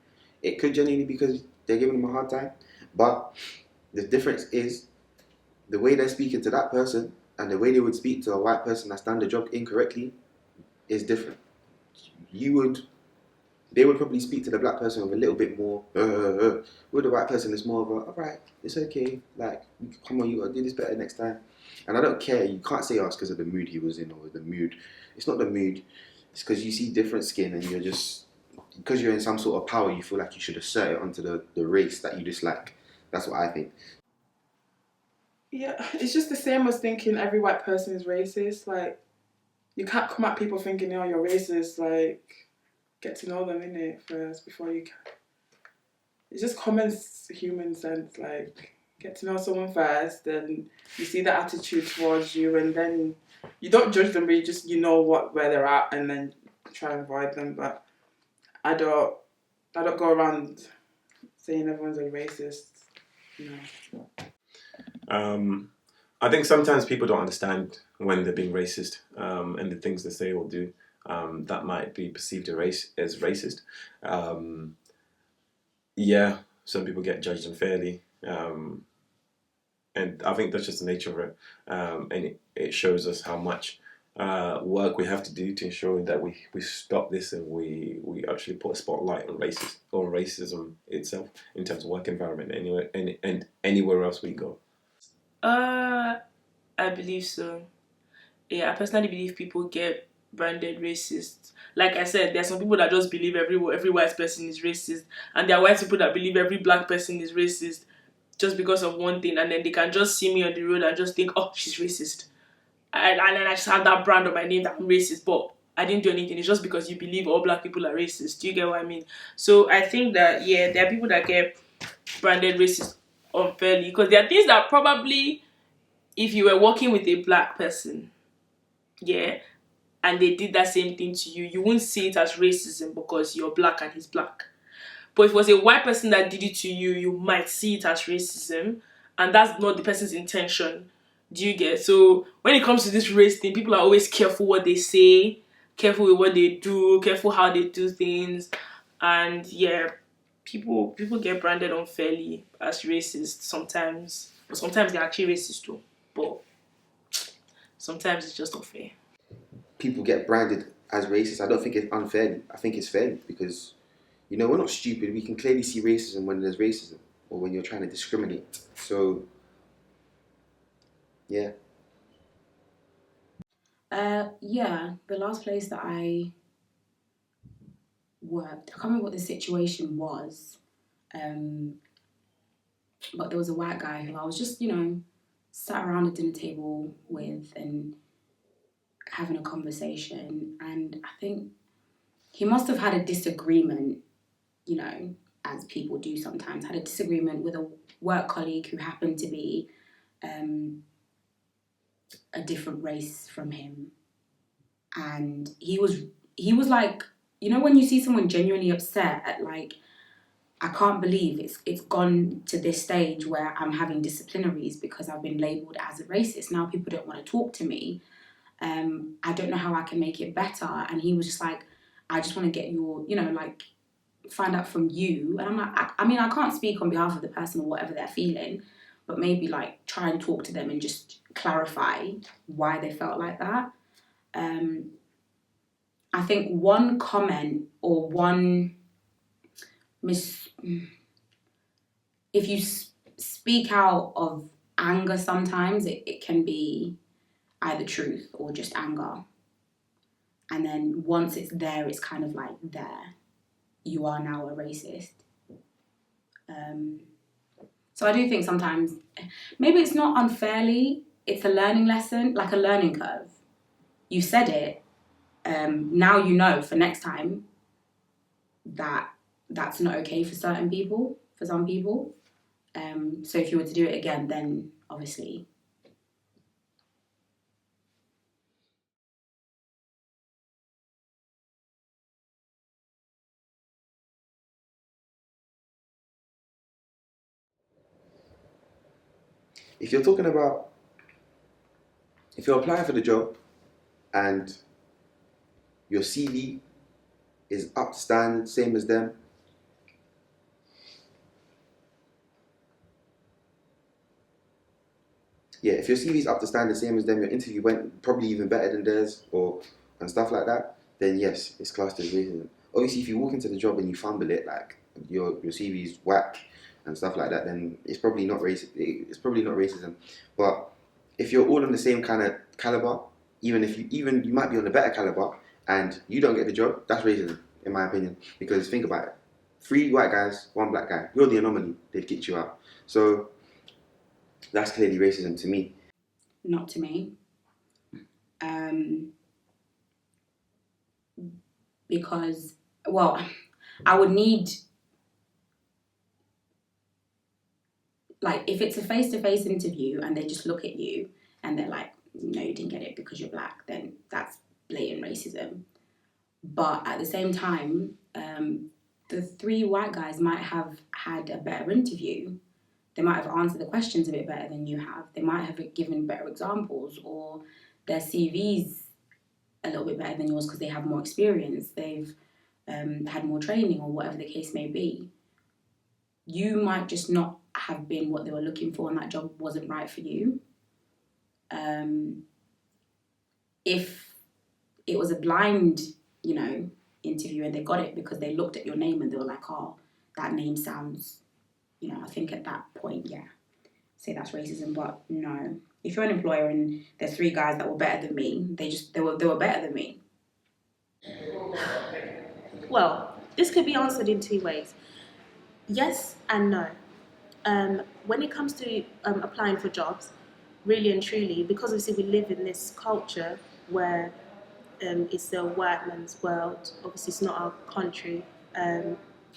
It could genuinely be because they're giving them a hard time. But the difference is the way they're speaking to that person and the way they would speak to a white person that's done the job incorrectly is different. They would probably speak to the black person with a little bit more. With the white person, it's more of a, all right, it's okay. Like, come on, you gotta do this better next time. And I don't care. You can't say, oh, it's because of the mood he was in or the mood. It's not the mood. It's because you see different skin and you're just, because you're in some sort of power, you feel like you should assert it onto the race that you dislike. That's what I think. Yeah, it's just the same as thinking every white person is racist. Like, you can't come at people thinking, oh, you're racist. Like, get to know them, innit, first before you can. It's just common human sense. Like, get to know someone first, then you see the attitude towards you, and then you don't judge them, but you know where they're at, and then try and avoid them. But I don't go around saying everyone's a racist. No. I think sometimes people don't understand when they're being racist, and the things they say or do that might be perceived as racist. Yeah, some people get judged unfairly, and I think that's just the nature of it. And it shows us how much work we have to do to ensure that we stop this, and we actually put a spotlight on racism itself in terms of work environment and anywhere else we go. I believe so. Yeah, I personally believe people get branded racist. Like I said, there's some people that just believe every white person is racist, and there are white people that believe every black person is racist just because of one thing, and then they can just see me on the road and just think, oh, she's racist. And then I just have that brand on my name that I'm racist, but I didn't do anything. It's just because you believe all black people are racist. Do you get what I mean? So I think that, yeah, there are people that get branded racist unfairly, because there are things that probably, if you were working with a black person, yeah, and they did that same thing to you, you wouldn't see it as racism because you're black and he's black. But if it was a white person that did it to you, you might see it as racism, and that's not the person's intention. Do you get? So when it comes to this race thing, people are always careful what they say, careful with what they do, careful how they do things, and yeah, people get branded unfairly as racist sometimes, but sometimes they're actually racist too. But sometimes it's just unfair. People get branded as racist. I don't think it's unfairly. I think it's fairly because, we're not stupid. We can clearly see racism when there's racism or when you're trying to discriminate. So, yeah. Yeah, the last place that I worked, I can't remember what the situation was, but there was a white guy who I was just, sat around a dinner table with and having a conversation, and I think he must have had a disagreement, as people do sometimes, had a disagreement with a work colleague who happened to be a different race from him. And he was like, when you see someone genuinely upset at, like, I can't believe it's gone to this stage where I'm having disciplinaries because I've been labelled as a racist. Now people don't want to talk to me. I don't know how I can make it better. And he was just like, I just want to get your, find out from you. And I'm like, I can't speak on behalf of the person or whatever they're feeling, but maybe like try and talk to them and just clarify why they felt like that. I think one comment or one if you speak out of anger, sometimes it can be either truth or just anger. And then once it's there, it's kind of like there. You are now a racist. So I do think sometimes, maybe it's not unfairly, it's a learning lesson, like a learning curve. You said it, now you know for next time that that's not okay for certain people, for some people. So if you were to do it again, then obviously. If you're applying for the job and your CV is up to standard, same as them, if your CV is up to standard, same as them, your interview went probably even better than theirs, and stuff like that, then yes, it's classed as racism. Obviously, if you walk into the job and you fumble it, like your CV is whack and stuff like that, then it's probably not racist. It's probably not racism. But if you're all on the same kind of caliber, even you might be on a better caliber and you don't get the job, that's racism, in my opinion. Because think about it, 3 white guys, 1 black guy, you're the anomaly. They've kicked you out. So that's clearly racism to me. Not to me. Because, well, I would need, like, if it's a face-to-face interview and they just look at you and they're like, no, you didn't get it because you're black, then that's blatant racism. But at the same time, the 3 white guys might have had a better interview. They might have answered the questions a bit better than you have. They might have given better examples, or their CV's a little bit better than yours because they have more experience. They've had more training, or whatever the case may be. You might just not have been what they were looking for, and that job wasn't right for you. If it was a blind, interview and they got it because they looked at your name and they were like, oh, that name sounds, I think at that point, yeah. say that's racism, but no. If you're an employer and there's 3 guys that were better than me, they were better than me. Well, this could be answered in 2 ways. Yes and no. When it comes to applying for jobs, really and truly, because obviously we live in this culture where it's a white man's world, obviously it's not our country.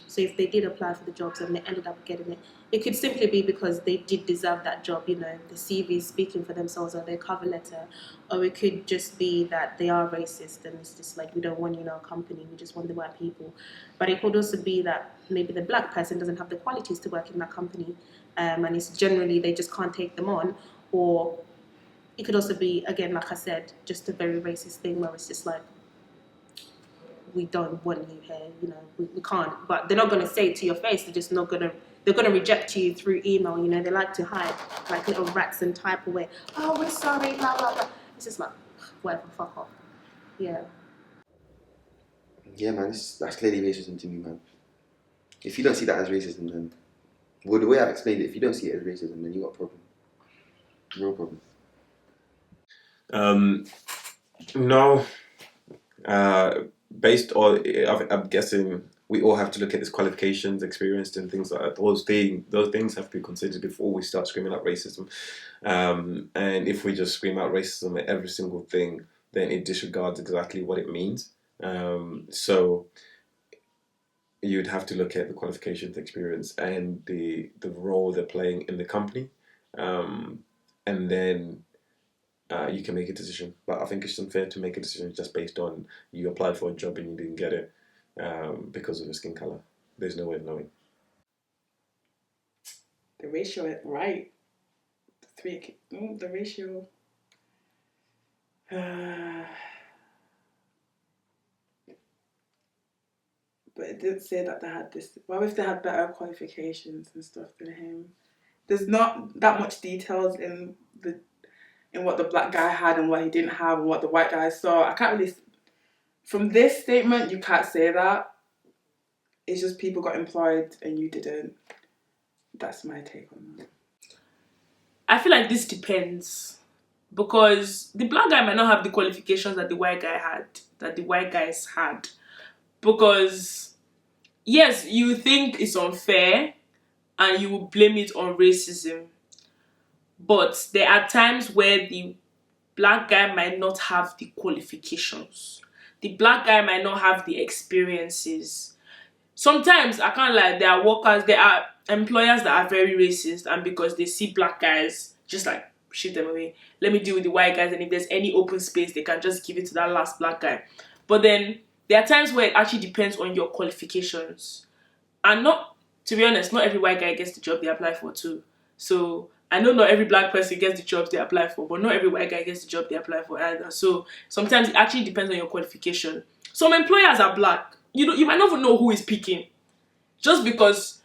So if they did apply for the jobs and they ended up getting it, it could simply be because they did deserve that job, you know, the CV is speaking for themselves or their cover letter, or it could just be that they are racist and it's just like, we don't want you in our company, we just want the white people. But it could also be that maybe the black person doesn't have the qualities to work in that company, and it's generally they just can't take them on, or it could also be, again, like I said, just a very racist thing where it's just like, we don't want you here, you know, we can't. But they're not going to say it to your face. They're going to reject you through email, you know. They like to hide like little rats and type away, oh, we're sorry, blah, blah, blah. It's just like, whatever, fuck off. Yeah. Yeah, man, that's clearly racism to me, man. If you don't see that as racism, then, well, the way I've explained it, if you don't see it as racism, then you got a problem. Real problem. No. Based on, I'm guessing we all have to look at his qualifications, experience, and things like that. Those things have to be considered before we start screaming out racism. And if we just scream out racism at every single thing, then it disregards exactly what it means. So you'd have to look at the qualifications, experience, and the role they're playing in the company, and then you can make a decision. But I think it's unfair to make a decision just based on you applied for a job and you didn't get it because of your skin color. There's no way of knowing. The ratio is right. The ratio. But it did say that they had this. What if they had better qualifications and stuff than him? There's not that much details in what the black guy had and what he didn't have and what the white guy saw. I can't really. From this statement, you can't say that. It's just people got employed and you didn't. That's my take on that. I feel like this depends, because the black guy might not have the qualifications that the white guys had. Because yes, you think it's unfair and you will blame it on racism, but there are times where the black guy might not have the qualifications. The black guy might not have the experiences. Sometimes, I can't lie, there are employers that are very racist, and because they see black guys, just like, shit them away. Let me deal with the white guys, and if there's any open space, they can just give it to that last black guy. But then, there are times where it actually depends on your qualifications. And to be honest, not every white guy gets the job they apply for too. So, I know not every black person gets the jobs they apply for, but not every white guy gets the job they apply for either. So, sometimes it actually depends on your qualification. Some employers are black. You might not even know who is picking. Just because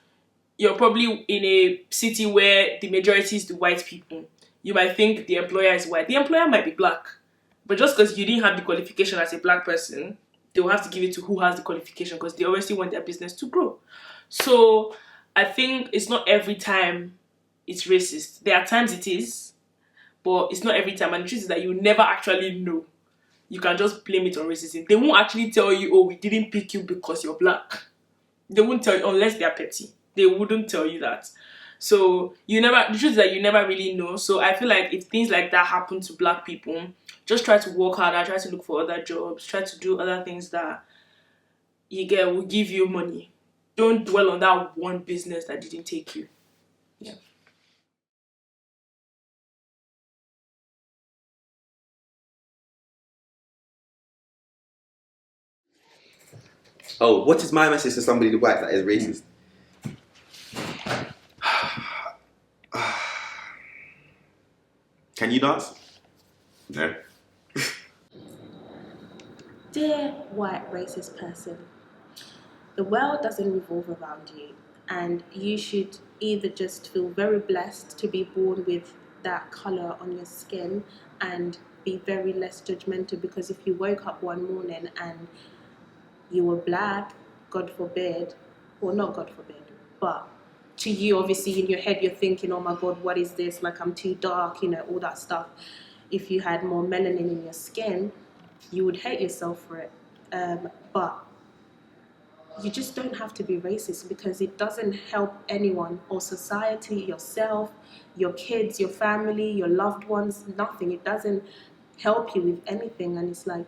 you're probably in a city where the majority is the white people, you might think the employer is white. The employer might be black. But just because you didn't have the qualification as a black person, they will have to give it to who has the qualification, because they obviously want their business to grow. So I think it's not every time it's racist. There are times it is, but it's not every time. And the truth is that you never actually know. You can just blame it on racism. They won't actually tell you, oh, we didn't pick you because you're black. They won't tell you, unless they're petty. They wouldn't tell you that. So the truth is that you never really know. So I feel like if things like that happen to black people, just try to work harder, try to look for other jobs, try to do other things that will give you money. Don't dwell on that one business that didn't take you. Yeah. Oh, what is my message to somebody white that is racist? Can you dance? No. Dear white racist person, the world doesn't revolve around you, and you should either just feel very blessed to be born with that colour on your skin and be very less judgmental, because if you woke up one morning and you were black, God forbid, or not God forbid, but to you, obviously, in your head, you're thinking, oh my God, what is this? Like, I'm too dark, all that stuff. If you had more melanin in your skin, you would hate yourself for it. But you just don't have to be racist, because it doesn't help anyone or society, yourself, your kids, your family, your loved ones, nothing. It doesn't help you with anything. And it's like,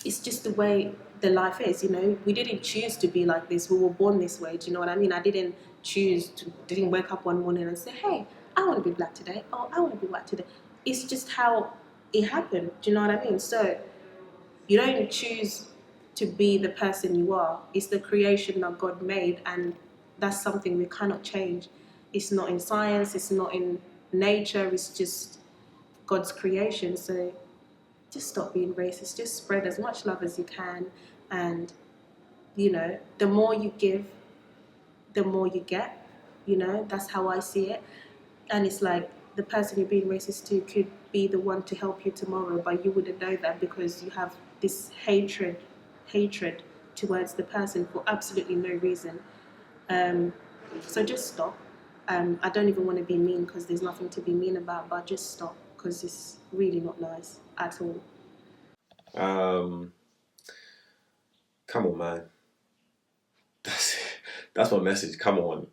it's just the way the life is, We didn't choose to be like this. We were born this way. Do you know what I mean? I didn't didn't wake up one morning and say, hey, I want to be black today. Oh, I want to be white today. It's just how it happened. Do you know what I mean? So you don't choose to be the person you are. It's the creation that God made, and that's something we cannot change. It's not in science. It's not in nature. It's just God's creation. So just stop being racist. Just spread as much love as you can. And, the more you give, the more you get. That's how I see it. And it's like, the person you're being racist to could be the one to help you tomorrow, but you wouldn't know that, because you have this hatred towards the person for absolutely no reason. So just stop. I don't even want to be mean, because there's nothing to be mean about, but just stop, because it's really not nice at all. Come on, man. That's my message. Come on.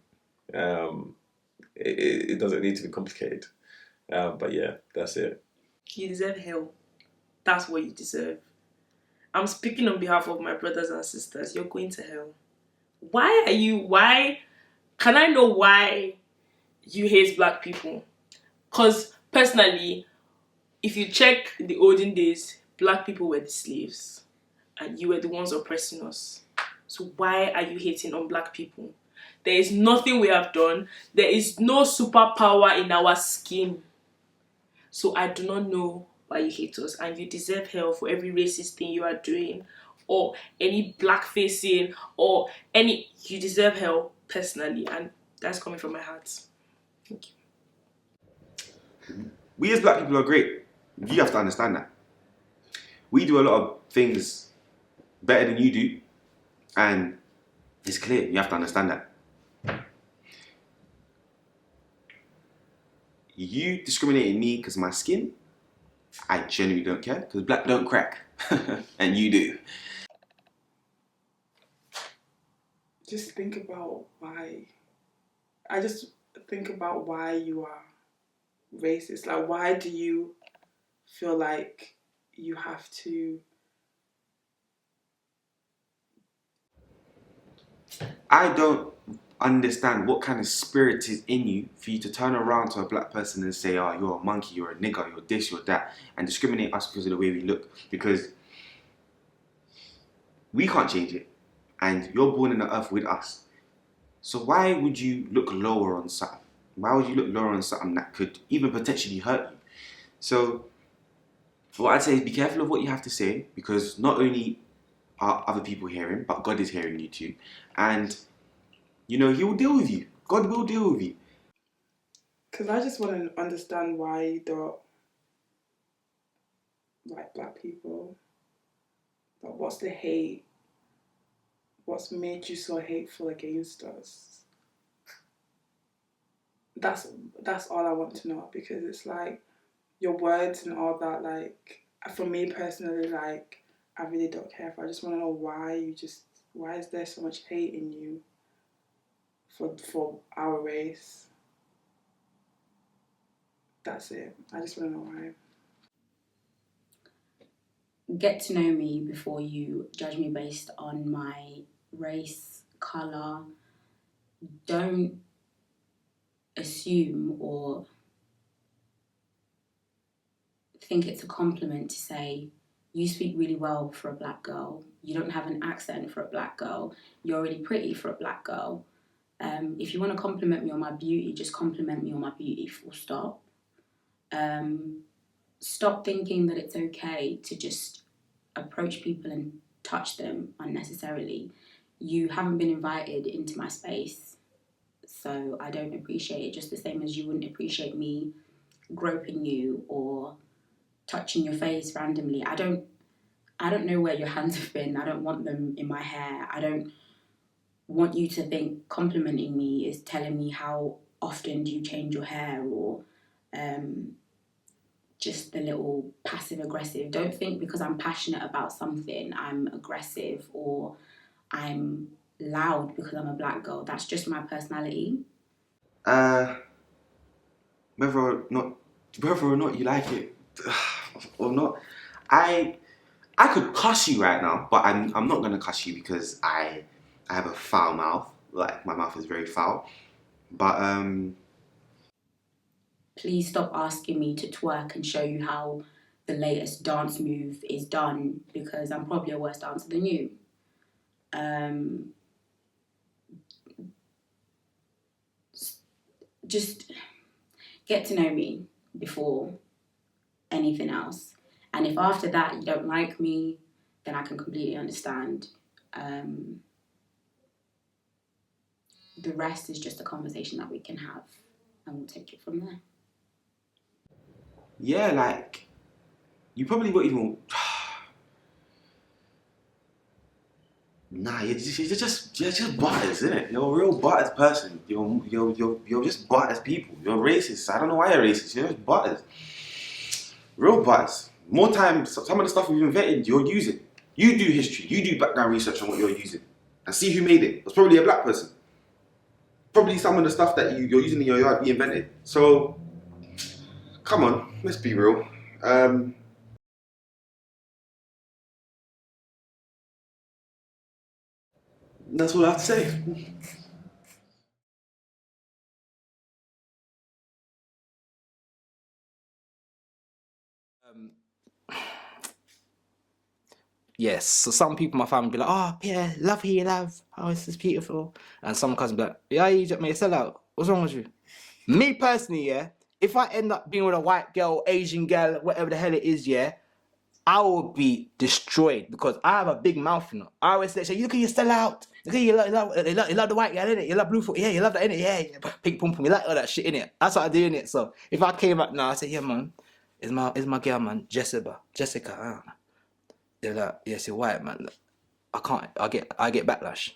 It doesn't need to be complicated. But yeah, that's it. You deserve hell. That's what you deserve. I'm speaking on behalf of my brothers and sisters. You're going to hell. Why? Can I know why you hate black people? Because personally, if you check the olden days, black people were the slaves and you were the ones oppressing us. So why are you hating on black people? There is nothing we have done. There is no superpower in our skin. So I do not know why you hate us, and you deserve hell for every racist thing you are doing, or any blackfacing, or any. You deserve hell personally, and that's coming from my heart. Thank you. We as black people are great. You have to understand that. We do a lot of things better than you do, and it's clear. You have to understand that. You discriminating me because of my skin, I genuinely don't care, because black don't crack. And you do. Just think about why. I just think about why you are racist. Like, why do you feel like you have to? I don't understand what kind of spirit is in you for you to turn around to a black person and say, oh, you're a monkey, you're a nigger, you're this, you're that, and discriminate us because of the way we look. Because we can't change it, and you're born in the earth with us. So why would you look lower on something? Why would you look lower on something that could even potentially hurt you? So what I'd say is be careful of what you have to say, because not only are other people hearing, but God is hearing you too. And, He will deal with you. God will deal with you. Because I just want to understand why you don't like black people. But what's the hate? What's made you so hateful against us? That's all I want to know, because it's like your words and all that. Like, for me personally, like, I really don't care. I just want to know why is there so much hate in you for our race? That's it. I just want to know why. Get to know me before you judge me based on my race, colour. Don't assume or think it's a compliment to say, you speak really well for a black girl, you don't have an accent for a black girl, you're really pretty for a black girl. If you want to compliment me on my beauty, just compliment me on my beauty, full stop. Stop thinking that it's okay to just approach people and touch them unnecessarily. You haven't been invited into my space, so I don't appreciate it, just the same as you wouldn't appreciate me groping you or touching your face randomly. I don't know where your hands have been. I don't want them in my hair. I don't want you to think complimenting me is telling me how often do you change your hair, or just the little passive aggressive. Don't think because I'm passionate about something I'm aggressive or I'm loud because I'm a black girl. That's just my personality. Whether or not you like it or not, I could cuss you right now, but I'm not gonna cuss you because I have a foul mouth. Like, my mouth is very foul. But Please stop asking me to twerk and show you how the latest dance move is done, because I'm probably a worse dancer than you. Just get to know me before anything else. And if after that you don't like me, then I can completely understand. The rest is just a conversation that we can have, and we'll take it from there. yeah, like, you probably won't even. Nah, you're just butters, innit? You're a real butters person. You're just butters people. You're racist. I don't know why you're racist. You're just butters. Real butters. More time, some of the stuff we've invented, you're using. You do history. You do background research on what you're using, and see who made it. It's probably a black person. Probably some of the stuff that you're using in your yard we invented. So, come on, let's be real. That's all I have to say. Yes, so some people in my family be like, oh, yeah, love here, love. Oh, this is beautiful. And some cousins be like, yeah, you just made a sellout. What's wrong with you? Me personally, yeah, if I end up being with a white girl, Asian girl, whatever the hell it is, yeah, I will be destroyed because I have a big mouth, you know. I always say, you look at your sellout. Look at you love the white girl, innit? You love blue foot. Yeah, you love that, innit? Yeah, pink pum pum. You like all that shit, innit? That's what I do, innit? So if I came up now, I say, yeah, man, is my girl, man, Jessica. I don't know. They're like, yes, you're white, man. I get backlash.